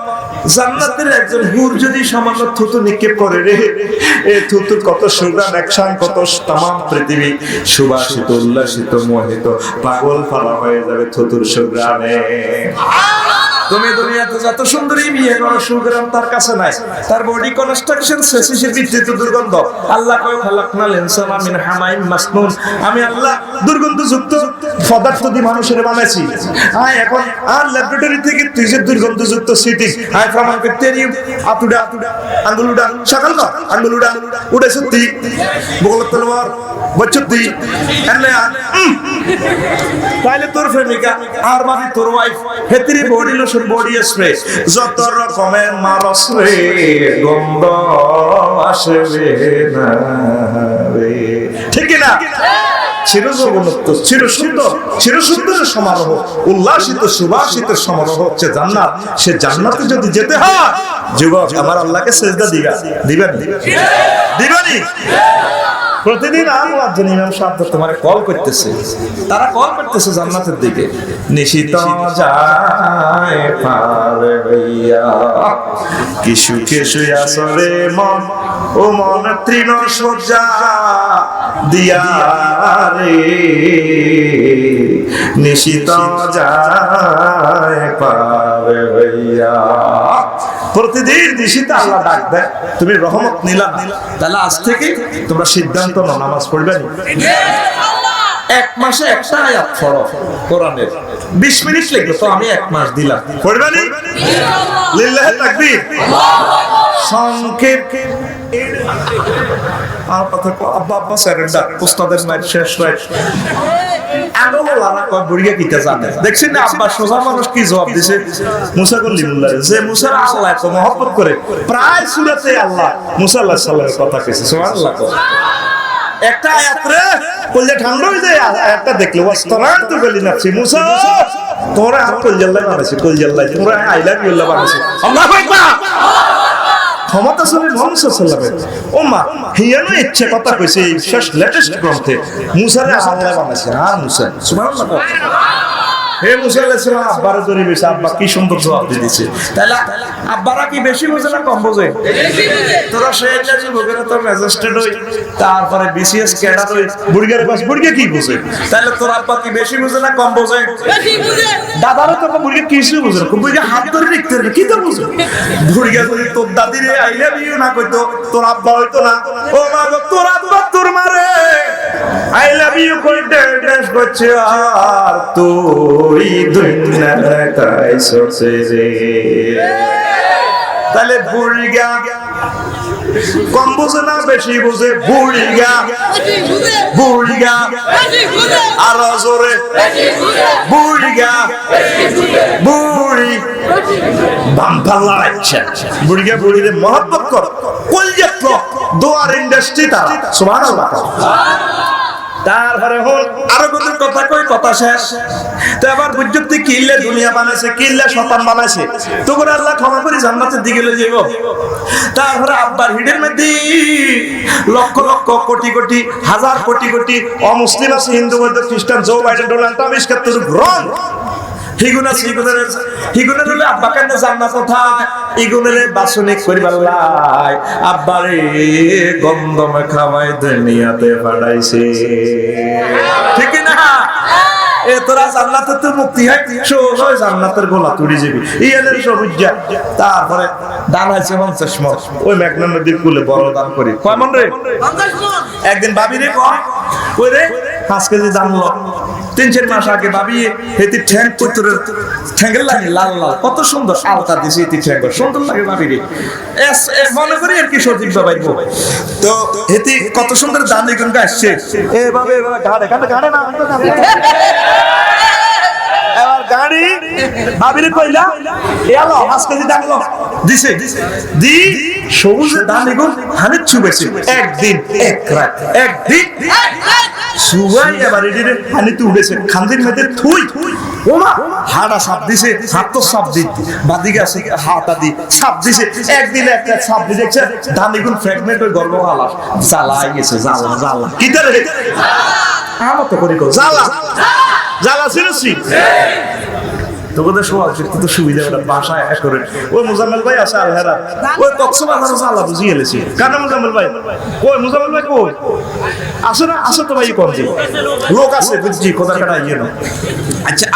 জান্নাতের একজন হুর যদি সামান্য থুতু নিক্ষেপ করে রে এই থুতু কত সুগ্রাণ একসান কত तमाम পৃথিবী সুবাসিত উল্লাসিত মোহিত পাগল ফালা হয়ে যাবে থুতুর সুগ্রাণে তুমি দুনিয়াতে যত সুন্দরী বিয়ে করো সুগ্রাণ তার কাছে নাই তার বডি কনস্ট্রাকশন সেসিসের ভিত্তিতে দুর্গন্ধ আল্লাহ কয় খালাকনাল ইনসানা মিন হামাইম মাসনুন আমি আল্লাহ দুর্গন্ধযুক্ত পদার্থ দিয়ে মানুষের বানাইছি আয় এখন আর ল্যাবরেটরি থেকে তুই যে দুর্গন্ধযুক্ত সিটিং আয় প্রমাণ করতে নি আতুডা আঙ্গুলুডা সকাল না আঙ্গুলুডা উড়ে সত্যি বগল তলবার বচ্চতি এনে তাইলে তোর প্রেমিকা আর মানে তোর ওয়াইফ হেতিরি বডি লোশন বডি স্প্রে যত রকমের মারস রে গন্ধ আসবে না রে ঠিক না চিরযৌবনত্ব চিরসুন্দরের সমারোহ উল্লাসিত সুবাসিতের সমারোহ হচ্ছে জান্নাত সে জান্নাতে যদি যেতে হয় যুবক আমার আল্লাহকে সেজদা দিবেন প্রতিদিন আমার জন্য ইমাম সাহেব তোমার কল করতেছে, তারা কল করতেছে জান্নাতের দিকে। নিশিত যায় পার হইয়া কি সুখে শুয়া সরে মন, ও মন তৃণ সজ্জা দিয়া রে, নিশিত যায় পার হইয়া। প্রতিদিন নিশিতে আল্লাহ ডাক দেয়, তুমি রহমত নিলা না, তাহলে আজ থেকে তোমরা সিদ্ধান্ত নাও নামাজ পড়বে না। এক মাসে একটা আয়াত পড়ো কোরআনের, 20 মিনিট লাগলো তো আমি 1 মাস দিলাম, পড়বে না? লিল্লাহি তাকবীর। সংক্ষেপ আর কথা আব্বা আব্বা সারেন্ডার উস্তাদের মায়ের শেষ রাত আলো লালা কয় বুড়িয়া কিটা জানে। দেখছেন না আব্বা সোজা মানুষ কি জবাব দিছে মুসা কলিমুল্লাহ, যে মুসার আল্লাহ এত মহব্বত করে, প্রায় সূরাতে আল্লাহ মুসা আলাইহিস সালামের কথা কইছে। সুবহানাল্লাহ। একটা আয়াত রে কইলে ঠান্ডা হয়ে যায়, আয়াতটা দেখলে ওয়াস্তারান তু বলি নাফসি, মুসা তোরা কলজাল্লাহ বানাইছে, কলজাল্লাহ তোরা আই লাভ ইউ আল্লাহ বানাইছে। আল্লাহু আকবার। ক্ষমতা ছিল মুহাম্মদ সাল্লাল্লাহু আলাইহি ওয়াসাল্লাম। ওমা হিয়ানো ইচ্ছে কথা কইছে এই শেষ লেটেস্ট গ্রন্থে মুসারে আল্লাহ বানাইছে। আর মুসা সুবহানাল্লাহ। হে মুসা আলাইহিস সালাম আব্বারে ধরে বসে, আব্বা কি সুন্দর জবাব দিয়েছে। তাহলে আব্বারা কি বেশি বোঝে না কম বোঝে? বেশি বোঝে। তোরা সেটা যে বগেরা তো ম্যাজিস্ট্রেট হই, তারপরে বিসিএস ক্যাডার হই, বুড়িগারে বাস বুড়িগা কি বোঝে? তাহলে তোর আব্বা কি বেশি বোঝে না কম বোঝে? বেশি বোঝে। দাদারও তো বুড়িগা কিছু বোঝে না, বুড়িগা হাত ধরে লিখতে পারবে, কি তো বোঝে? বুড়িগা যদি তোর দাদিরে আই লাভ ইউ না কইতো, তোর আব্বা হইতো না। ও মা গো, তোর আব্বা তোর মারে আই লাভ ইউ কইতে ড্রেস করছে, আর তুই দুনিয়া কাইছছে রে। তাহলে বুড়িগা কম বোঝে না বেশি বোঝে? বুড়িগা বুড়িগা আর জোরে বুড়িগা বুড়ি বাম্পার লড়াইছে। বুড়িগা বুড়িরে মহব্বত কর, কলজা দোয়ার ইন্ডাস্ট্রি তারা। সুবহানাল্লাহ। তারপরে হল আরো কত কথা কই, কথা শেষ। তো আবার বুঝতে কিল্লে দুনিয়া বানাইছে, কিল্লে শয়তান বানাইছে, তো করে আল্লাহ ক্ষমা করে জান্নাতের দিকে লয়ে যাইব। তারপরে আব্বার হিডের মধ্যে লক্ষ লক্ষ কোটি কোটি হাজার কোটি কোটি অমুসলিম আছে, হিন্দু বৌদ্ধ খ্রিস্টান, জো বাইডেন ডোনাল্ড ট্রাম্প ইসকাত্তর রং হিগুনা হিগুনা হলে আব্বা কেন জান্নাত কোথায়? ইগুনের বাসনিক করিবার লাই আব্বারে গন্ধম খাওয়াই দুনিয়াতে পাঠাইছে, ঠিক না? এ তোরা জান্নাতে তো মুক্তি হয়, সবাই জান্নাতের গোলা তুড়ি যাবি ইয়ানের সবুজা। তারপরে দান হয়েছে 50 মণ, ওই মেঘনা নদীর কূলে বড় দান করি। কয় মণ রে? 50 মণ। একদিন ভাবি রে কয় ওই রে 5 কেজি জানলো। 3-4 মাস আগে ভাবি হেতি ঠ্যাং পুত্রের ঠ্যাঙ্গের লাগে লাল লাল, কত সুন্দর আলতা দিছে, হেতি ঠ্যাঙ্গ সুন্দর লাগে ভাবি রে। মনে করি আর কি সঠিক বাবাইব, তো হেতি কত সুন্দর দানি গুন আসছে এভাবে গাড়ে গাড়ে না এবার গাড়ি ভাবিরে কইলা এলো 5 কেজি ডাকলো দিছে, দি সবুজে দানি গুন হানিত ছুবেছে। একদিন এক রাত, একদিন সুগাই এবার এদিকে হানিতে উঠেছে, খান্দির মধ্যে থুই ওমা হাড়া সাপ দিছে, হাত তো সাপ দিতে বাদিকে আছে হাতা দি সাপ দিছে। একদিন একটা সাপ দি দেখছে দানিগুন ফ্র্যাগমেন্ট হয়ে গর্ব হালা জ্বালাই গেছে। জ্বালা জ্বালা কি রে আমার তো করি জ্বালা জ্বালা ছিল তোদের সবার তো সুবিধা বাসায় করে। ওই মুজাম্মেল ভাই আছে আলহেরা, ওই কক্সবাজার জ্বালা বুঝিয়ে এলেছি। কানা মুজাম্মেল ভাই কই? মুজাম্মেল ভাই কই? আসো না, আসো তো ভাই, কোন লোক আছে বুঝছি কোথার কাটা ইয়ে না। আচ্ছা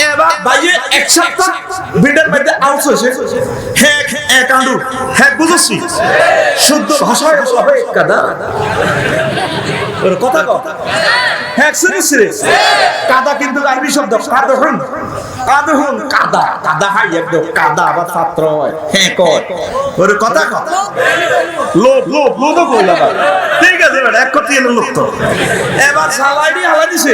এবার ভাইয়ে এক সপ্তাহ বিডের মধ্যে আউট হয়েছে, হ্যাঁ এক আন্ডু হ্যাঁ বুঝছি শুদ্ধ ভাষায় হয় কাদা ওর কথা কথা হ্যাঁ সিরিয়াস কাদা, কিন্তু আরবি শব্দ কাদহন কাদহন কাদা কাদা হাই একদম কাদা আবার ছাত্র হয় হ্যাঁ কয় ওর কথা কথা লোভ লোভ লোভ কইলা ঠিক আছে বেটা এক করতে গেল লোক তো। এবার সালাইডি হালা দিছে,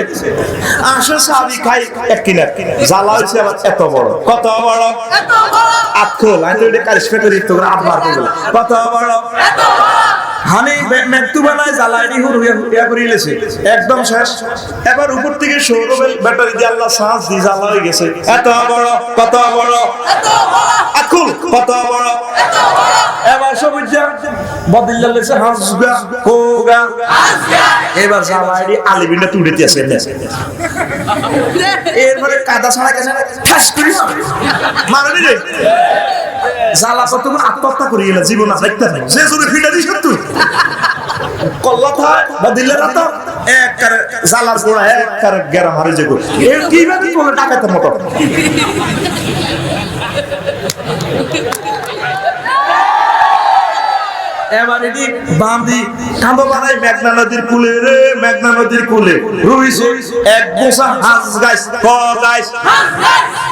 আসো সাবি খাই এক কিনা জ্বালা হইছে আবার এত বড়, কত বড় এত বড় আতখোল আই তো এটা কারিশমা করি তো আবার কইল কত বড় এত বড় হানি মেকতুবানায় জ্বালাইনি হুরিয়া করে লেছে একদম শেষ। এবার উপর থেকে সৌরভের ব্যাটারি দিয়ে আল্লাহ সাজ দিয়ে জ্বালা হয়ে গেছে। এত বড় কত বড় আকুল কত বড় এবার সবুজ বদিল্লা লেছে হাসগা কোগা এবার জ্বালাইনি আলিবিনটা তুড়েতে আছে এরপরে কাদা ছাড়া কেন ঠাস করে মারনি রে জ্বালা কত আত্মহত্যা করি গেল জীবন আর দেখতে নাই যে জোরে ফিটা দিস তুই কল্লা থাক বা দিলে না তো এক কারে জ্বালার গোড়া এক কারে গেরা মারে যে গো এ কি ভাবে কোন ডাকাতের মতো এবার এটি বাঁধি কাঁদো বানাই মেঘনা নদীর কুলে রে মেঘনা নদীর কুলে রুইছে এক গোসা হাঁস গাইস ক গাইস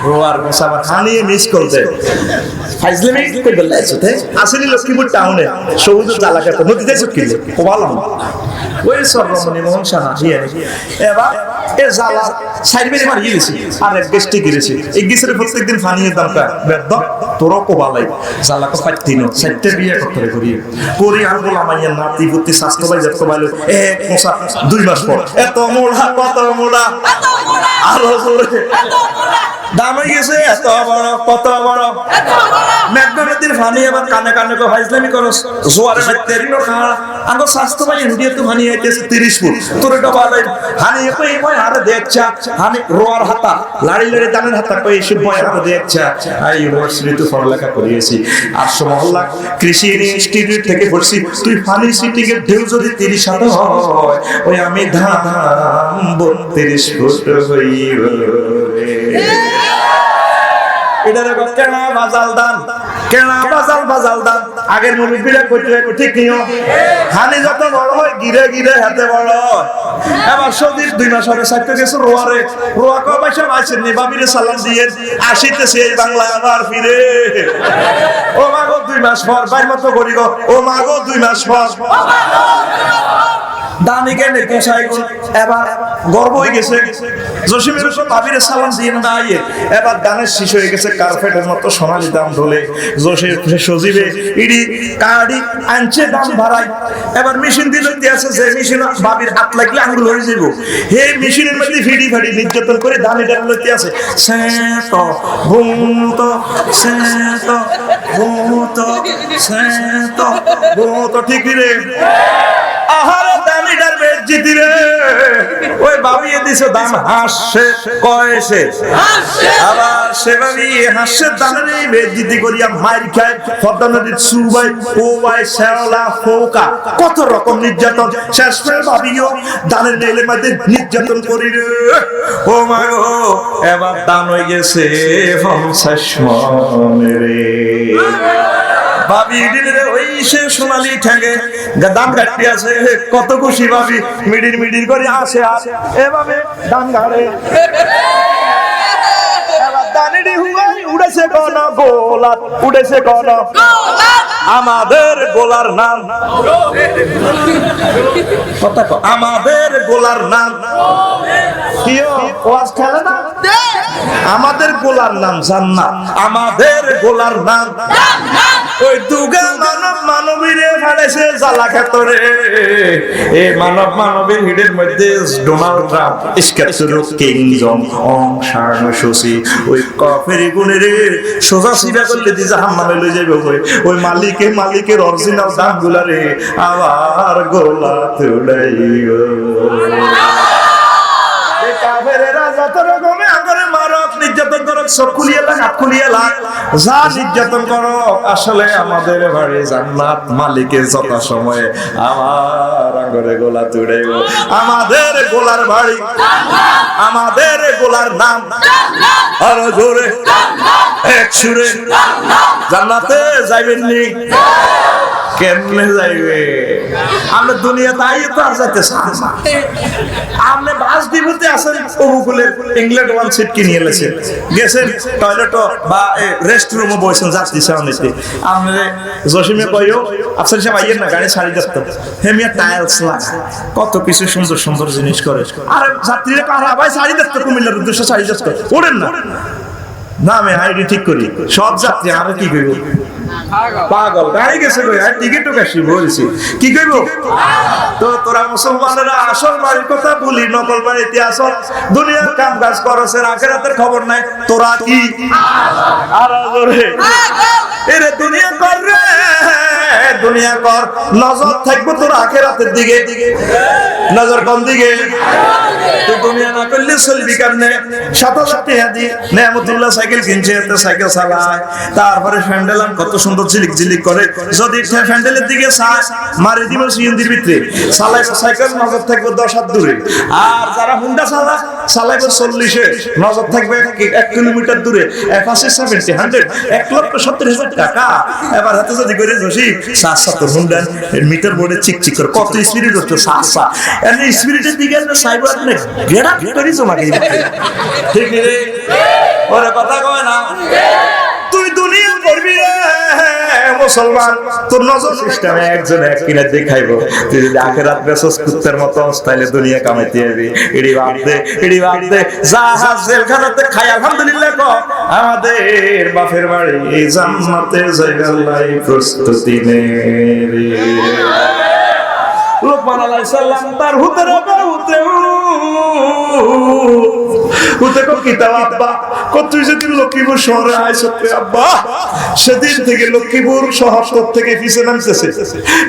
রোয়ার গোসা খানিয়ে মিস করতে ফাইজলামি কই বললাইছো তে আসলে লক্ষ্মীপুর টাউনে সবুজ জালাকাত নদীতে চুকিলে কোবালাম ওই সররমণি মোহন সাহা হিয়ে এবার এ জালা সাইড বেরে মারি গেছে আর এক গেস্টি গিরেছে এই গিসের প্রত্যেকদিন ফানিয়ে দরকার বেদ তোর কোবালাই জালাকে পাইতিনো সাইডতে বিয়ে করতে করি করি আর বলা মাইয়া নাতি বুদ্ধি স্বাস্থ্য ভাই যত ভালো এক কোসা 2 মাস পর এত মোড়া কত মোড়া আরো জোরে দাম হয়ে গেছে এত বড় কত বড় মেঘনা নদীর ফানি আবার কানে কানে কো ফাইজলামি করস জোয়ারে মারতে রিনো খাড়া আঙ্গো স্বাস্থ্য ভাই ইন্ডিয়া তো ফানি আইতেছে 30 ফুট তোর ডবালাই হানি কই কই আর দেখছা হানি রোয়ার হাতা লাড়ি লাড়ি দানের হাতা কই এসে ভয় আর দেখছা আই ইউনিভার্সিটি তো পড়ালেখা করিয়েছি 800 মহল্লা কৃষি ইনস্টিটিউট থেকে পড়ছি তুই ফানি সিটিং এর ঢেউ যদি 30 হাত হয় ওই আমি ধাম 32 ফুট হইব এটা দেখো কেনা বাজাল দান কেনা বাজাল দান আগের মুরব্বীরা কইতে ঠিক নিও হানি যত বড় হয় গিরে গিরে হাতে বড় এবার সদীপ 2 মাস হবে সাইতে গেছে রোয়ারে রোয়া কো পয়সা আইছেন নি বাবিরে সালাম দিয়ে আসিতেছে এই বাংলা আবার ফিরে ও মাগো 2 মাস পর বাইর মতো করি গো ও মাগো 2 মাস পর দানিকে নেকোসাই এবার গর্ব হয়ে গেছে জসিমের উপর বাবিরে সালাম দিয়ে না আইয়ে এবার দানের শীষ হয়ে গেছে কার্পেটের মতো সোনালি দাম ঢোলে জসির সজীবে ইডি কাড়ি আনছে দাম ভাড়াই এবার মেশিন দিল দিয়েছে যে মেশিন বাবির হাত লাগলে আঙ্গুল হয়ে যাবো হে মেশিনের মধ্যে ফিডি ফাড়ি নির্যাতন করে দানি ডাল লইতে আছে সেত ভূত সেত ভূত সেত ভূত ঠিক রে আহারে দানিটার বেজ্জিতি রে ওই বাবিয়ে দিছে দাম হাসছে কয়েছে আবার সে বাবি হাসছে দানের বেজ্জিতি করিয়া মাইর খায় পদ্মা নদীর সুবাই ওবাই শেওলা ফৌকা কত রকম নির্যাতন শেষ করে বাবিও দানের নেলের মধ্যে নির্যাতন করি রে ও মা গো এবার দান হয়ে গেছে 50 মন রে ভাবি দিলে ওই সে সোনালি ঠ্যাঙ্গে দাম কাটতে আছে কত খুশি ভাবি মিডির মিডির করে আসে আর এভাবে দাম গাড়ে এবার দানিডি হুয়াই উড়েছে কোন গোলা উড়েছে কোন আমাদের গোলার নাম কথা কো আমাদের গোলার নাম কি ওয়াজ খেলে না আমাদের গোলার নাম জান্নাত আমাদের গোলার নাম জান্নাত ওই দুগা মানব মানবীরে ফাড়েছে জ্বালা ক্ষেত্রে এই মানব মানবীর হিডের মধ্যে ডোনাল্ড ট্রাম্প ইস্কাতুর কিংজম অং শার্ন শশী ওই কফেরি গুণের সোজা সিধা করলে দি জাহান্নামে লয়ে যাবে ওই মালিকের অরিজিনাল দামগুলা রে আবার গোলা তুলাইও এই কাফেরেরা যত রকমে আগরে মারক নির্যাতন করক সব খুলিয়ে লাগ হাত খুলিয়ে লাগ যা নির্যাতন করো আসলে আমাদের বাড়ি জান্নাত মালিকের যত সময়ে আমার আগরে গোলা তুড়াইব আমাদের গোলার বাড়ি জান্নাত আমাদের গোলার নাম জান্নাত আরো জোরে জান্নাত এক সুরে জান্নাত জান্নাতে যাইবেন নি কেমনে যাইবে আমরা দুনিয়াতে আইয়ে তো আর যাইতে চাই না আপনি বাস ডিপোতে আছেন উপকূলে ইংল্যান্ড ওয়ান সিট কিনে এলেছেন গেছেন টয়লেট বা রেস্টরুমে বসেন যাত্রী সামনেতে আপনি জসিমে কইও আফসার সাহেব আইয়েন না গাড়ি ছাড়ি যাচ্ছে হেমিয়া টাইলস লাগা কত কিছু সুন্দর সুন্দর জিনিস করে আর যাত্রীরা কারা ভাই ছাড়ি যাচ্ছে কুমিল্লার উদ্দেশ্যে ছাড়ি যাচ্ছে ওড়েন না না আমি আইডি ঠিক করি সব যাত্রী আরে কি কইব পাগল গাড়ি গেছে কই আর টিকিটও কাশি বলছি কি কইব তো তোরা মুসলমানেরা আসল বাড়ির কথা বলি নকল বাড়িতে আসল দুনিয়ার কাম কাজ করছে আখিরাতের খবর নাই তোরা কি আর জোরে এরে দুনিয়া কর রে দুনিয়া কর নজর থাকবে তোর আখিরাতের দিকে নজর কোন দিকে তুই দুনিয়া না করলে চলবি কেমনে 7,000 টাকা দিয়ে নেয়ামতুল্লাহ সাইকেল কিনছে তো সাইকেল চালায় তারপরে ফ্যান্ডেলাম কত সুন্দর ঝিলিক ঝিলিক করে যদি ফ্যান্ডেলের দিকে মারি দিব সিএনজির ভিতরে চালাই সাইকেল নজর থাকবে 10 হাত দূরে আর যারা হুন্ডা চালাইবে 40 এ নজর থাকবে 1 কিলোমিটার দূরে 70 1,70,000 টাকা এবার হাতে যদি করে বসি সাসা তো হুন্ডা মিটার বোর্ডে চিকচিক করে কত স্পিড হচ্ছে সাসা এর স্পিডের দিকে না সাইবার না গেরা করি জমা গই ঠিক রে ওরে কথা কয় না তুই দুনিয়া করবি রে মুসলমান তোর নজর সিস্টেমে একজন এক কিনে দেখাইবো তুই যদি আখিরাত বেসস কুত্তার মতো তাইলে দুনিয়া কামাইতে যাবি এডি বাপ দে জাহাজ জেলখানাতে খাই আলহামদুলিল্লাহ কো আমাদের বাপের বাড়ি এই জান্নাতের জায়গা লাই প্রস্তুতি নে রে লোকমান আলাইহিস সালাম তার হুতরে উতে কো কিতাব আব্বা কত যেদিন লক্ষ্মীপুর শহরে আইছো আব্বা সেদিন থেকে লক্ষ্মীপুর শহর থেকে পিছে নামতেছে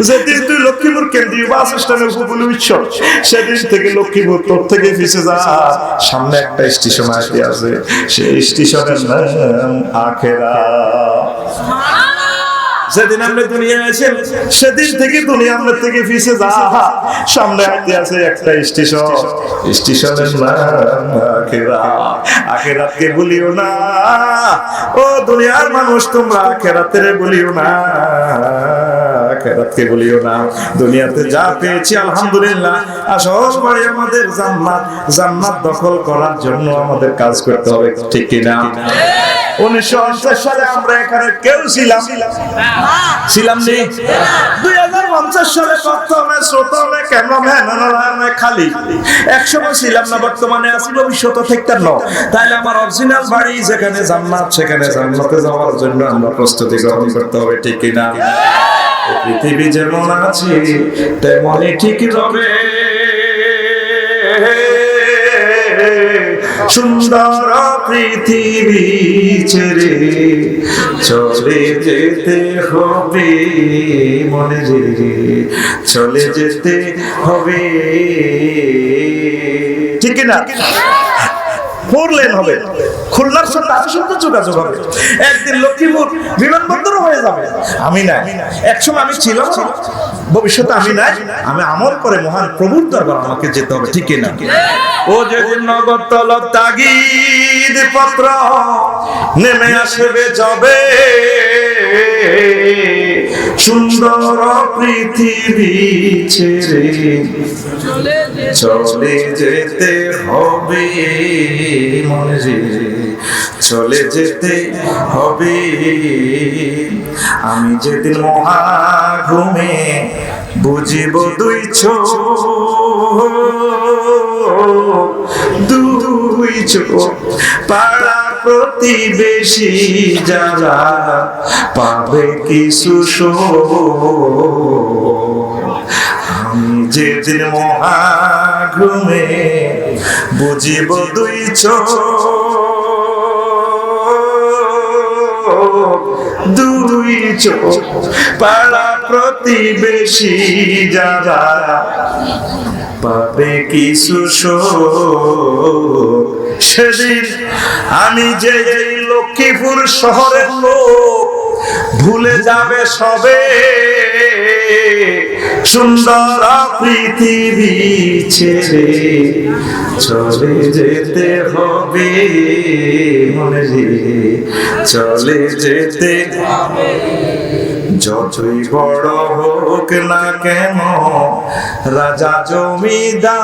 যেদিন তুই লক্ষ্মীপুর কেন্দ্রীয় বাস স্ট্যান্ডে উপকূলে উঠছ সেদিন থেকে লক্ষ্মীপুর তোর থেকে পিছে যা সামনে একটা স্টেশন আছে সেই স্টেশনের নাম আখিরাত যেদিন আমরা দুনিয়া আছেন সেদিন থেকে দুনিয়া আমরা থেকে পিছে যা সামনে আইতে আছে একটা স্টেশনের নাম আখিরাতকে ভুলিও না ও দুনিয়ার মানুষ তোমরা আখিরাতের ভুলিও না আখিরাতকে ভুলিও না দুনিয়াতে যা পেয়েছি আলহামদুলিল্লাহ আসল বাড়ি আমাদের জান্নাত দখল করার জন্য আমাদের কাজ করতে হবে ঠিক কি না 1950 সালে আমরা এখানে কেউ ছিলাম নি 2050 সালে প্রথমে শ্রোতমে ক্যামেরাম্যান খালি 100 ছিলাম না বর্তমানে আছি ভবিষ্যতে থাকতে না তাহলে আমার অরিজিনাল বাড়ি যেখানে জান্নাত সেখানে জান্নাতে যাওয়ার জন্য আমরা প্রস্তুতি গ্রহণ করতে হবে ঠিক কি না পৃথিবী যেমন আছে তেমনই ঠিক রবে সুন্দর পৃথিবী ছেড়ে চলে যেতে হবে মনে রে চলে যেতে হবে ঠিক না 4 লেন হবে খুলনার সাথে আরো সুন্দর যোগাযোগ হবে একদিন লক্ষ্মীপুর বিমানবন্দর হয়ে যাবে আমি না একসময় আমি ছিলাম ভবিষ্যতে আমি নাই আমি আমল করে মহান প্রভুর দরবার আমাকে যেতে হবে ঠিক না ও যেদিন নগদ তলব তাগিদ পত্র নেমে আসবে যবে সুন্দর পৃথিবী ছেড়ে চলে যেতে হবে মনে রে চলে যেতে হবে আমি যেদিন মহা ঘুমে বুঝিব দুই চোখ পাড়া প্রতিবেশী যারা পাবে কিছু আমি যেদিন মহা ঘুমে বুঝিব দুই চোখ পাড়া প্রতিবেশী যারা পাবে কিছু সেদিন আমি যে লক্ষ্মীপুর শহরের লোক ভুলে যাবে সবে সুন্দর পৃথিবী ছেড়ে চলে যেতে হবে মনে রে চলে যেতে যতই বড় হোক না কেন রাজা জমিদার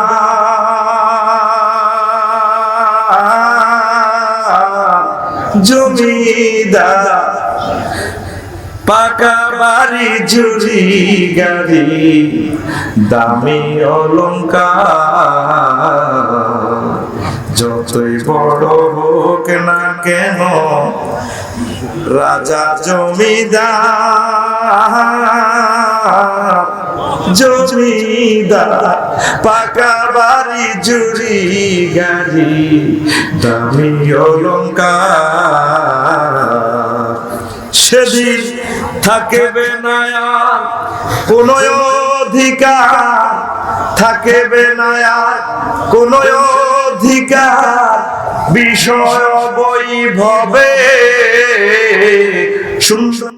পাকা বাড়ি ঝুড়ি গাড়ি দামি অলংকার যতই বড় হোক না কেন রাজা জমিদার পাকা বাড়ি জুড়ি গাড়ি দামি অলংকার সেদিন থাকবে না আর কোনো অধিকার, থাকবে না আর কোনো অধিকার বিষয় বৈভবে সুন্দর